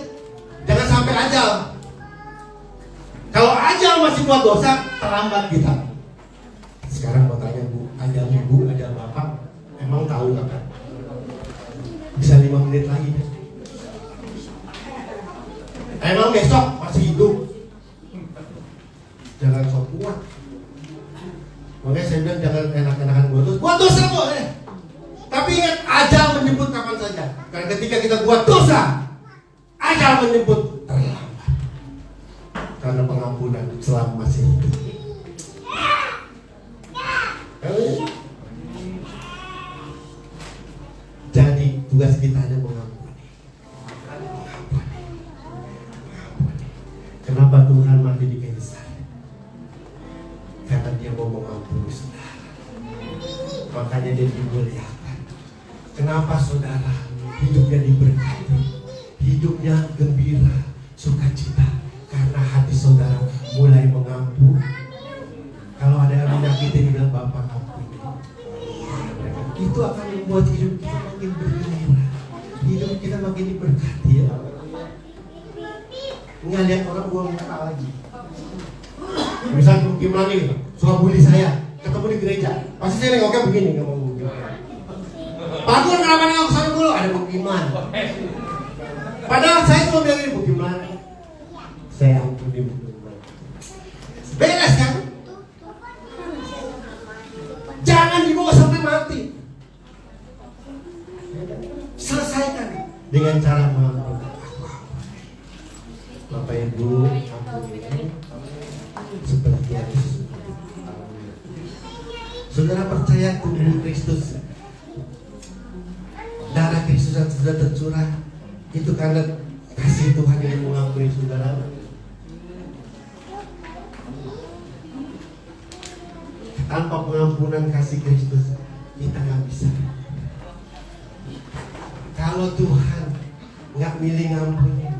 [SPEAKER 1] jangan sampai ajal. Kalau ajal masih buat dosa, terlambat kita. Sekarang mau tanya Bu, ajal ibu, ajal bapak, emang tahu gak kan? Bisa 5 menit lagi kan? Emang besok masih hidup? Jangan sok kuat. Makanya saya bilang jangan enak-enakan buat dosa boleh. Tapi ingat, ajal menjemput kapan saja. Karena ketika kita buat dosa, ajal menjemput terlambat. Karena pengampunan selama masih hidup. Jadi tugas kita hanya mengampuni. Kenapa Tuhan mati di kayu salib? Karena Dia mau mengampuni saudara. Makanya Dia dimuliakan. Kenapa saudara hidupnya diberkati, hidupnya gembira, sukacita? Karena hati saudara mulai mengampuni. Kalau ada yang menyakiti, bilang Bapak ampuni. Itu akan membuat hidup kita makin bergembira, hidup kita makin diberkati ya. Nggak lihat orang buang muka lagi. Misal gimana nih, suka bully saya, ketemu di gereja, pasti saya nengoknya begini, nggak mau bully. Pak Gun, kenapa nengok sana dulu? Ada bukiman. Padahal saya cuma bilang ini bukiman. Saya ampuni bukiman. Beres kan? Jangan dibawa sampai mati. Selesaikan dengan cara mengampuni. Bapak Ibu, ampuni seperti Yesus. Saudara percaya tubuh Kristus, darah Kristus yang sudah tercurah itu karena kasih Tuhan yang mengampuni saudara. Tanpa pengampunan kasih Kristus kita nggak bisa. Kalau Tuhan nggak milih ngampuni,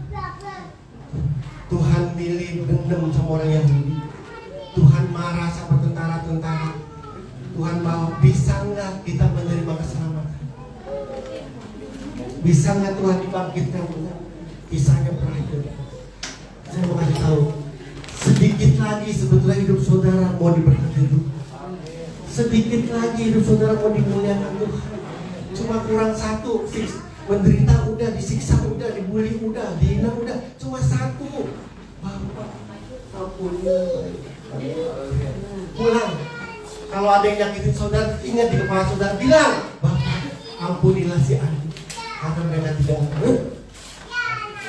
[SPEAKER 1] Tuhan milih dendam sama orang Yahudi, Tuhan marah sama tentara-tentara, Tuhan bawa, bisa nggak kita menerima keselamatan? Bisa nggak Tuhan dibangkitkan? Kisahnya pernah. Saya mau kasih tahu, sedikit lagi sebetulnya hidup saudara mau diberkati Tuhan. Sedikit lagi hidup saudara mau dimuliakan Tuhan. Cuma kurang satu, menderita udah, disiksa udah, dibully udah, dihina udah, cuma satu, Bapak ampunilah. Pulang. Kalau ada yang nyakitin saudara, ingat di kepala saudara, bilang, Bapak ampunilah si Andi, karena mereka tidak tahu.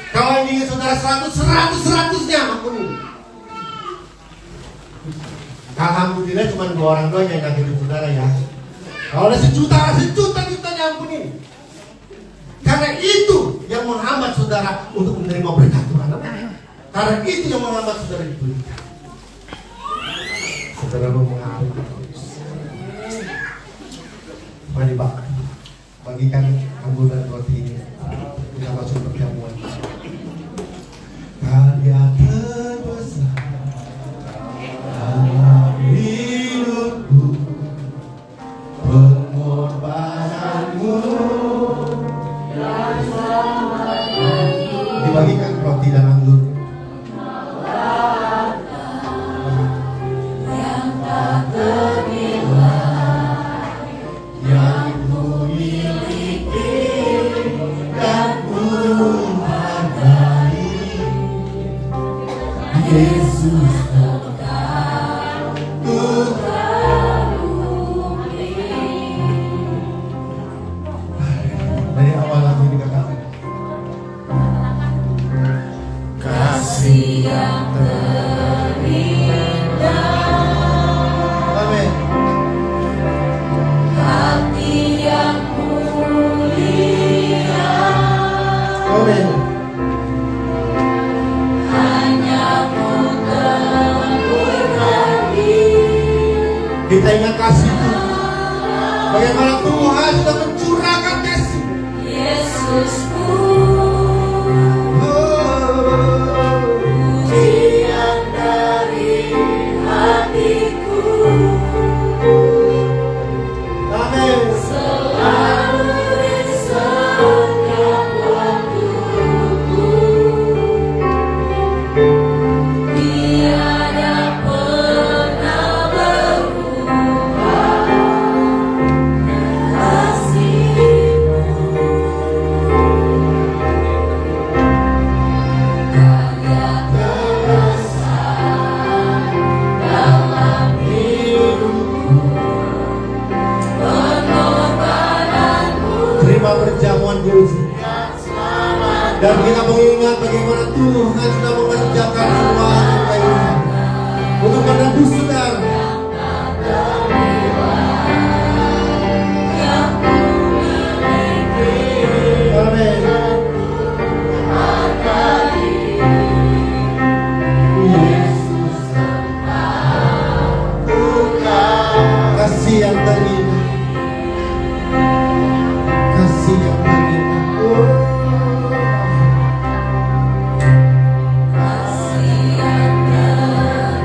[SPEAKER 1] Kalau yang ingin saudara 100-nya ampuni. Alhamdulillah cuma 2 orang doang yang nyakitin saudara ya. Kalau ada sejuta ampuni. Karena itu yang menghambat saudara untuk menerima berkat Tuhan. Karena itu yang menghambat saudara dipulihkan. Saudara mau mengampuni. Mari Pak, bagikan anggur dan roti ini. Kita masuk perjamuan. Karya terbesar dalam hidupku, pengorbananmu yang dibagikan roti dan anggur. Yang tak ternilai, yang ku miliki dan ku hargai, Yesus tetap ku terlebih. Dari awal lagu ini katakan, kasih yang terindah, amin. Hati yang mulia, amin. Kita ingat kasih Tuhan. Bagaimana Tuhan sudah mencurahkan kasih. Yesusku, pujian dari hatiku, amin. Selalu di setiap waktuku, tiada pernah berubah kasih-Mu. Karya terbesar dalam hidupku, pengorbananmu. Terima perjamuan Yesus. Dan kita mengingat bagaimana Tuhan sudah mengerjakan semua kebaikan untuk menebus saudara. Amin. Yesus kasih yang terindah, kasih yang terindah. Kasih yang terindah.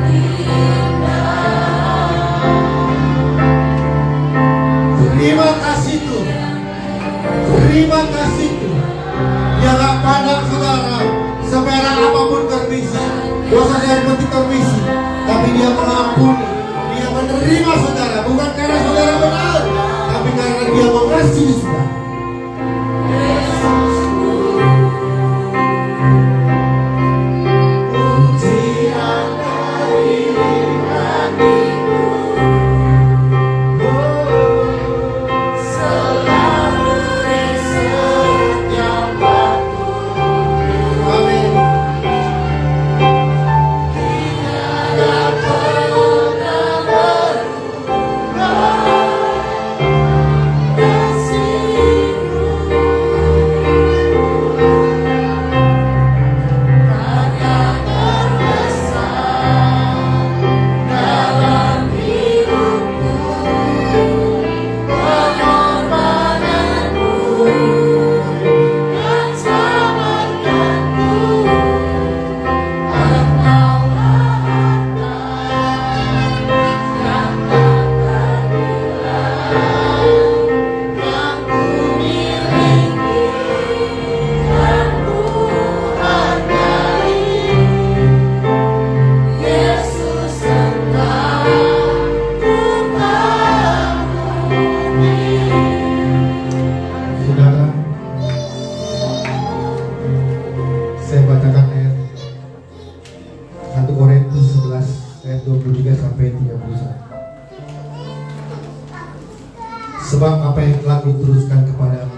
[SPEAKER 1] apa yang telah kuteruskan kepadamu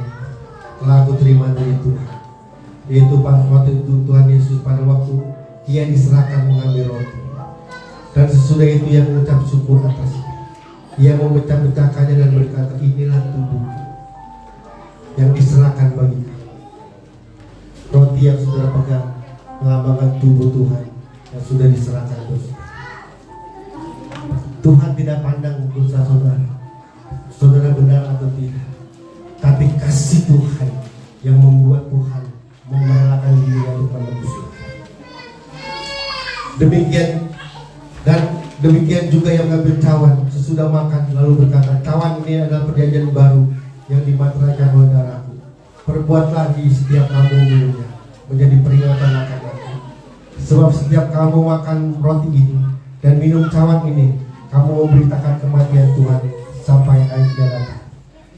[SPEAKER 1] telah kuterima dari Tuhan, yaitu pada waktu itu Tuhan Yesus pada waktu ia diserahkan mengambil roti, dan sesudah itu ia mengucap syukur atasnya, ia memecah-mecahkannya dan berkata, inilah tubuh yang diserahkan bagi kamu. Roti yang saudara pegang melambangkan tubuh Tuhan yang sudah diserahkan dosa. Tuhan tidak pandang dosa saudara benar atau tidak, tapi kasih Tuhan yang membuat Tuhan merelakan diri untuk menebus. Demikian juga yang mengambil cawan sesudah makan lalu berkata, cawan ini adalah perjanjian baru yang dimateraikan oleh darahku. Perbuatlah di setiap kamu minumnya menjadi peringatan akan aku. Sebab setiap kamu makan roti ini dan minum cawan ini, kamu memberitakan kematian Tuhan sampai akhir dia datang.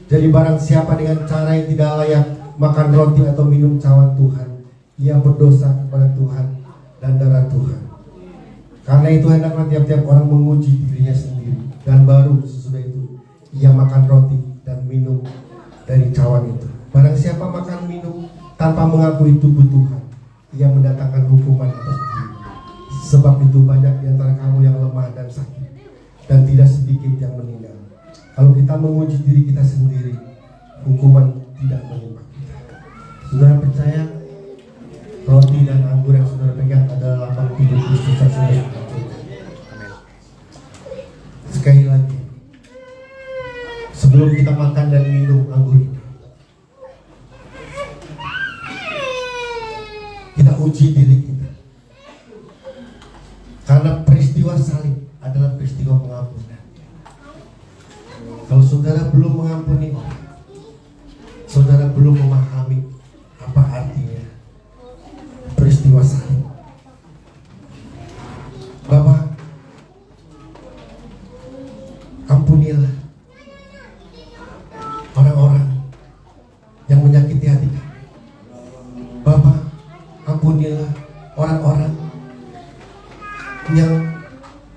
[SPEAKER 1] Jadi barang siapa dengan cara yang tidak layak makan roti atau minum cawan Tuhan, ia berdosa kepada Tuhan dan darah Tuhan. Karena itu hendaklah tiap-tiap orang menguji dirinya sendiri, dan baru sesudah itu ia makan roti dan minum dari cawan itu. Barang siapa makan minum tanpa mengakui tubuh Tuhan, ia mendatangkan hukuman atas diri. Sebab itu banyak di antara kamu yang lemah dan sakit, dan tidak sedikit yang meninggal. Kalau kita menguji diri kita sendiri, hukuman tidak menimpa kita. Saudara percaya roti dan anggur yang saudara pegang adalah lambang tubuh Kristus yang sudah dihancurkan. Sekali lagi, sebelum kita makan dan minum anggur ini, kita uji diri kita. Karena peristiwa salib adalah peristiwa pengampunan. Kalau saudara belum mengampuni orang, saudara belum memahami apa artinya peristiwa salib. Bapak, ampunilah orang-orang yang menyakiti hati kami. Bapak, ampunilah orang-orang yang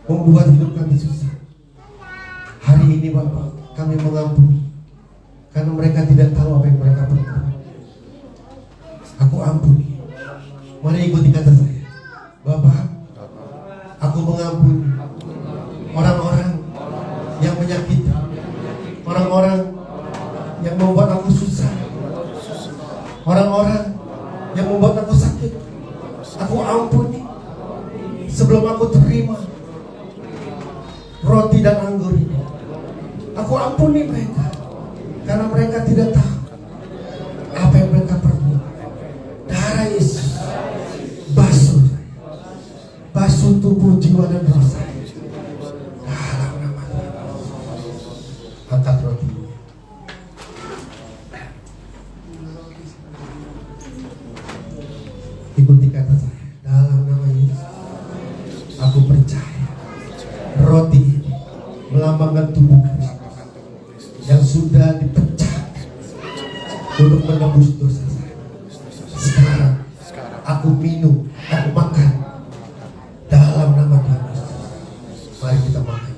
[SPEAKER 1] membuat hidup kami susah. Hari ini Bapak, kami mengampuni karena mereka tidak tahu apa yang mereka perbuat. Aku ampuni. Mari ikuti kata saya. Bapak, aku mengampuni orang-orang yang menyakiti, orang-orang yang membuat aku susah, orang-orang yang membuat aku sakit. Aku ampuni sebelum aku terima roti dan anggur ini. Aku ampuni mereka karena mereka tidak tahu apa yang mereka perbuat. Darah Yesus basuh tubuh, jiwa dan roh saya dalam nama Tuhan. Angkat roti. Ikuti kata saya. Dalam nama Yesus, aku percaya roti ini melambangkan tubuh Kristus yang sudah dipecah untuk menebus dosa saya. Sekarang aku minum, aku makan dalam nama Tuhan Yesus. Mari kita makan.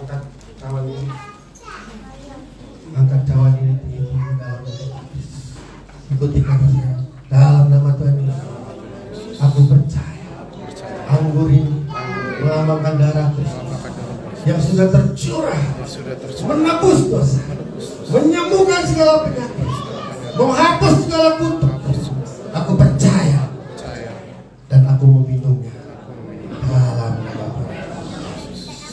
[SPEAKER 1] Angkat cawan ini. Angkat cawan ini tinggi dalam nama Tuhan Yesus. Ikuti kata saya. Dalam nama Tuhan Yesus, aku percaya anggur ini melambangkan darah Kristus yang sudah tercurah, menebus dosa, menyembuhkan segala penyakit, menghapus segala kutuk. Aku percaya dan aku meminumnya dalam nama Tuhan Yesus.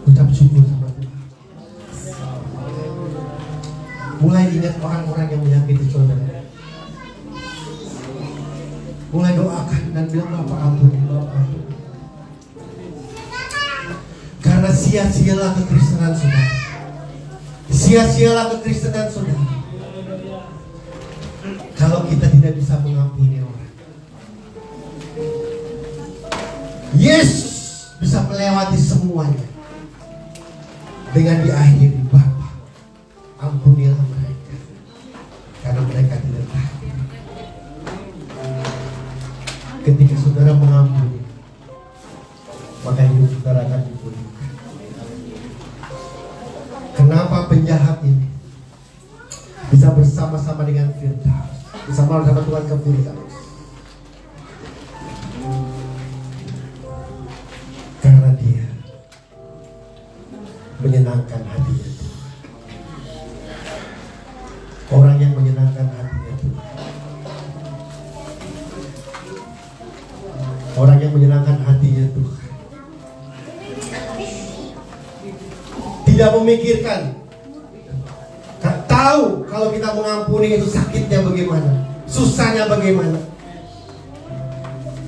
[SPEAKER 1] Ucap syukur sama Tuhan. Mulai ingat orang-orang yang menyakiti saudara. Mulai doakan dan bilang, Bapak ampuni, Bapak ampuni. Karena sia-sialah kekristenan saudara. Sia-sialah kekristenan saudara kalau kita tidak bisa mengampuni orang, Yesus bisa melewati semuanya dengan diakhiri, Bapa, ampunilah mereka karena mereka tidak tahu. Ketika saudara mengampuni, maka hidup saudara akan dipulihkan. Kenapa penjahat ini bisa bersama-sama dengan Firdaus, bersama-sama Tuhan ke Firdaus? Karena dia menyenangkan hatinya Tuhan. Orang yang menyenangkan hatinya Tuhan, orang yang menyenangkan hatinya Tuhan, tidak memikirkan, tahu kalau kita mengampuni itu sakitnya bagaimana, susahnya bagaimana,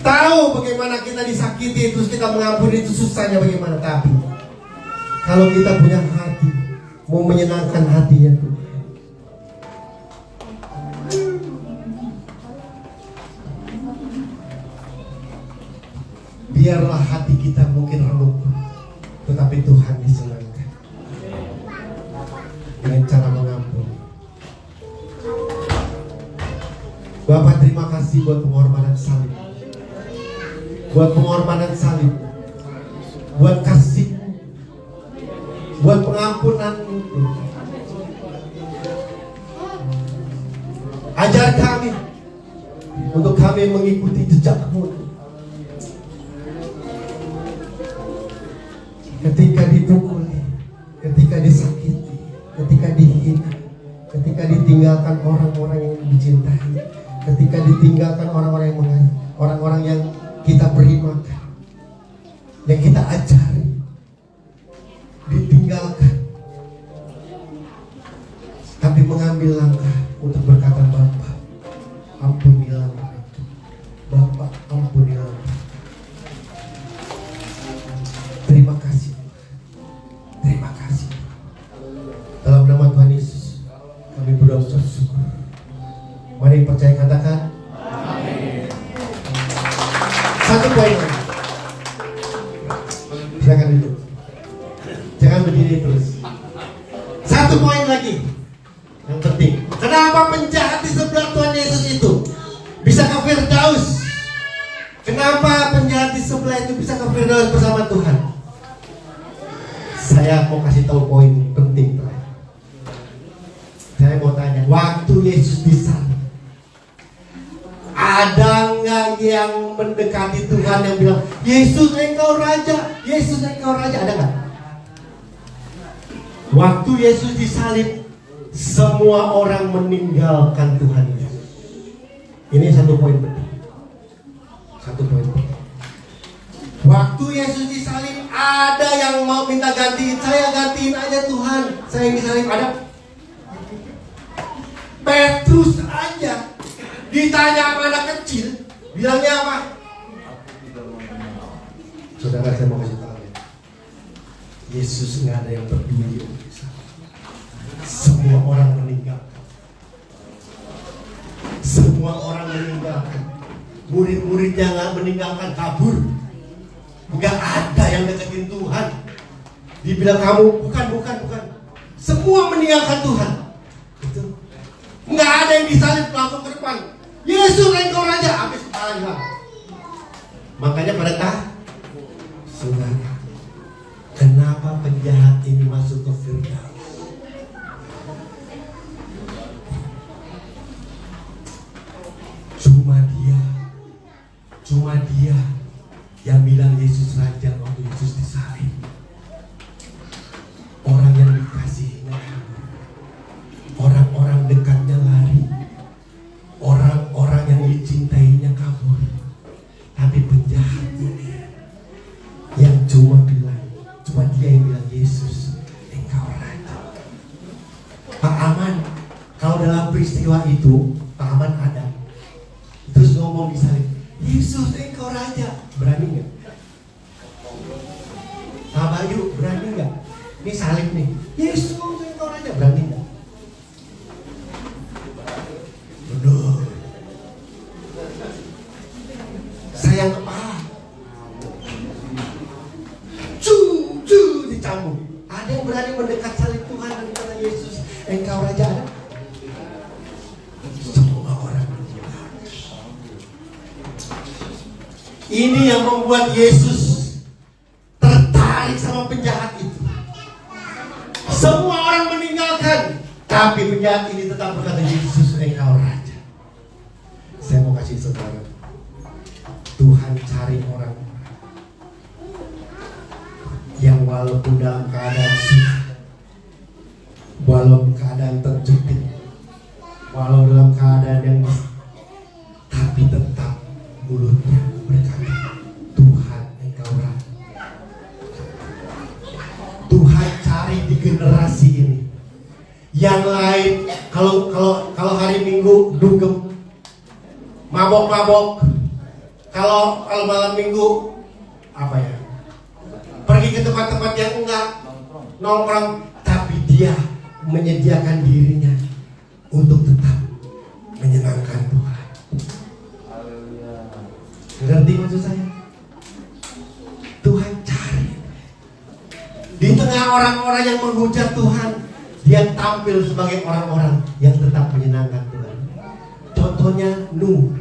[SPEAKER 1] tahu bagaimana kita disakiti, terus kita mengampuni itu susahnya bagaimana. Tapi kalau kita punya hati mau menyenangkan hatinya Tuhan, biarlah hati kita mungkin remuk, tetapi Tuhan disenangkan dengan cara mengampuni. Bapak, terima kasih buat pengorbanan salib, buat pengorbanan salib, buat kasih, buat pengampunan itu. Ajar kami untuk kami mengikuti jejak-Mu. Ketika dipukuli, ketika disakiti, ketika dihina, ketika ditinggalkan orang-orang yang dicintai, ketika ditinggalkan orang-orang yang kita beri makan, yang kita ajari, ditinggalkan, tapi mengambil langkah untuk berkata, Bapa, ampunilah mereka, Bapa, ampunilah mereka. Terima kasih, terima kasih. Dalam nama Tuhan Yesus kami berdoa bersyukur. Mari percaya, katakan amin. Satu poin lagi. Silakan duduk, jangan berdiri terus. Satu poin lagi yang penting. Kenapa penjahat di sebelah Tuhan Yesus itu bisa ke Firdaus? Kenapa penjahat di sebelah itu bisa ke Firdaus bersama Tuhan? Saya mau kasih tahu poin penting terakhir. Saya mau tanya, waktu Yesus disalib, ada nggak yang mendekati Tuhan yang bilang, Yesus engkau raja, Yesus engkau raja? Ada nggak? Waktu Yesus disalib, semua orang meninggalkan Tuhan Yesus. Ini satu poin penting. Satu poin penting. Waktu Yesus disalib, ada yang mau minta gantiin. Saya gantiin aja Tuhan, saya yang disalib. Ada. Petrus aja ditanya sama anak kecil, bilangnya apa? Saudara, saya mau kasih tahu ya, Yesus nggak ada yang peduli. Semua orang meninggalkan. Semua orang meninggalkan. Murid-muridnya nggak meninggalkan, kabur. Nggak ada yang deketin Tuhan. Dibilang kamu bukan. Semua meninggalkan Tuhan. Itu. Nggak ada yang disalib langsung ke depan. Yesus engkau raja, habis kepala hilang. Makanya pada saudara, kenapa penjahat ini masuk ke Firdaus? Cuma dia yang bilang Yesus raja waktu Yesus disalib. Orang yang dikasihinya, orang-orang dekatnya lari, orang-orang yang dicintainya kabur. Tapi penjahat ini yang cuma dia yang bilang Yesus engkau raja. Pak Aman, kalau dalam peristiwa itu Pak Aman ada, terus ngomong disalib, Yesus engkau raja, berani nggak? Pak Bayu, berani nggak? Ini salib nih, Yesus engkau raja, berani nggak? Betul. kamu. Ada yang berani mendekat salib Tuhan dan kata Yesus, engkau raja ada? Semua orang menolak. Ini yang membuat Yesus tertarik sama penjahat itu. Semua orang meninggalkan, tapi penjahat ini tetap berkata, Yesus engkau raja. Saya mau kasih saudara, Tuhan cari orang yang walaupun dalam keadaan susah, walaupun keadaan terjepit, walau dalam keadaan yang tapi tetap mulutnya berkata, Tuhan engkau raja. Tuhan cari di generasi ini. Yang lain kalau hari Minggu dugem, mabok-mabok, kalau malam Minggu apa ya, pergi ke tempat-tempat yang enggak nongkrong, tapi dia menyediakan dirinya untuk tetap menyenangkan Tuhan. Ngerti maksud saya? Tuhan cari di tengah orang-orang yang menghujat Tuhan, dia tampil sebagai orang-orang yang tetap menyenangkan Tuhan. Contohnya Nuh,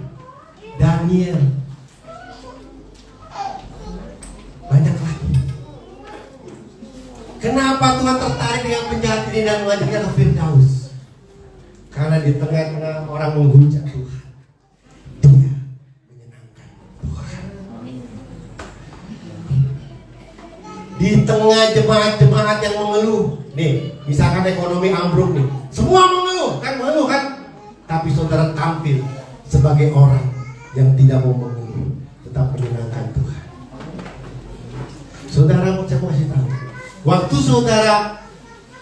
[SPEAKER 1] Daniel, banyak lagi. Kenapa Tuhan tertarik dengan penjahat ini dan mengajaknya ke Firdaus? Karena di tengah-tengah orang menghujat Tuhan, dia menyenangkan Tuhan. Di tengah jemaat-jemaat yang mengeluh, nih, misalkan ekonomi ambruk nih, semua mengeluh kan? Tapi saudara tampil sebagai orang yang tidak mau mengeluh, tetap menyenangkan Tuhan. Saudara, saya mau kasih tahu, waktu saudara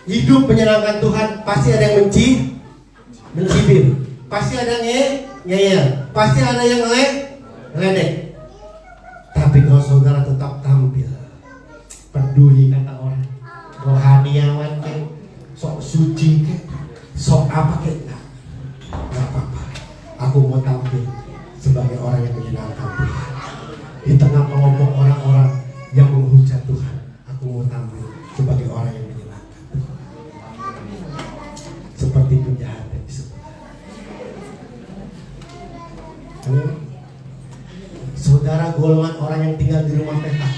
[SPEAKER 1] hidup menyenangkan Tuhan, pasti ada yang mencibir, pasti ada yang ngeyel, pasti ada yang ngeledek. Tapi kalau saudara tetap tampil, peduli kata orang, rohaniawan ke, sok suci ke, sok apa ke, nggak apa-apa. Aku mau tampil sebagai orang yang menyenangkan Tuhan. Di tengah kelompok orang-orang yang menghujat Tuhan, aku mau tampil sebagai orang yang menyenangkan Tuhan. Seperti penjahat yang disebut. Saudara golongan orang yang tinggal di rumah petak,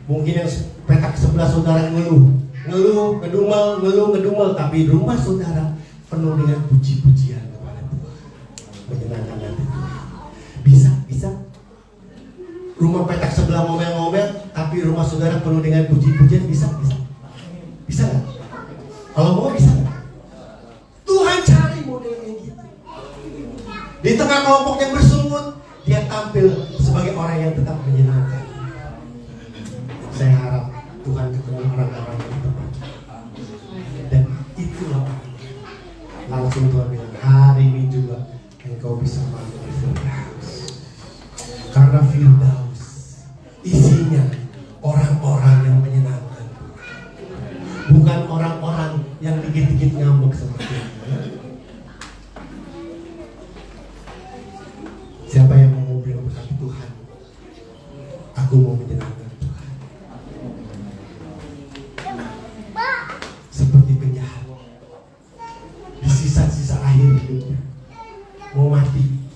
[SPEAKER 1] mungkin yang petak sebelah saudara ngeluh, ngedumel, tapi rumah saudara penuh dengan puji-pujian kepada Tuhan, menyenangkan hati Tuhan. Bisa. Rumah petak sebelah ngomel-ngomel, tapi rumah saudara penuh dengan puji-pujian, bisa nggak? Kalau mau bisa nggak? Tuhan cari model yang gitu. Di tengah kelompok yang bersungut, dia tampil sebagai orang yang tetap menyenangkan. Saya harap Tuhan ketemu orang-orang yang tepat. Dan itulah langsung Tuhan bilang, hari ini juga engkau bisa masuk di Firdaus. Karena Firdaus isinya orang-orang yang menyenangkan, bukan orang-orang yang dikit-dikit ngambek seperti itu. Siapa yang mau bilang berkata, Tuhan, aku mau menyenangkan Tuhan. Seperti penjahat di sisa-sisa akhir hidupnya, mau mati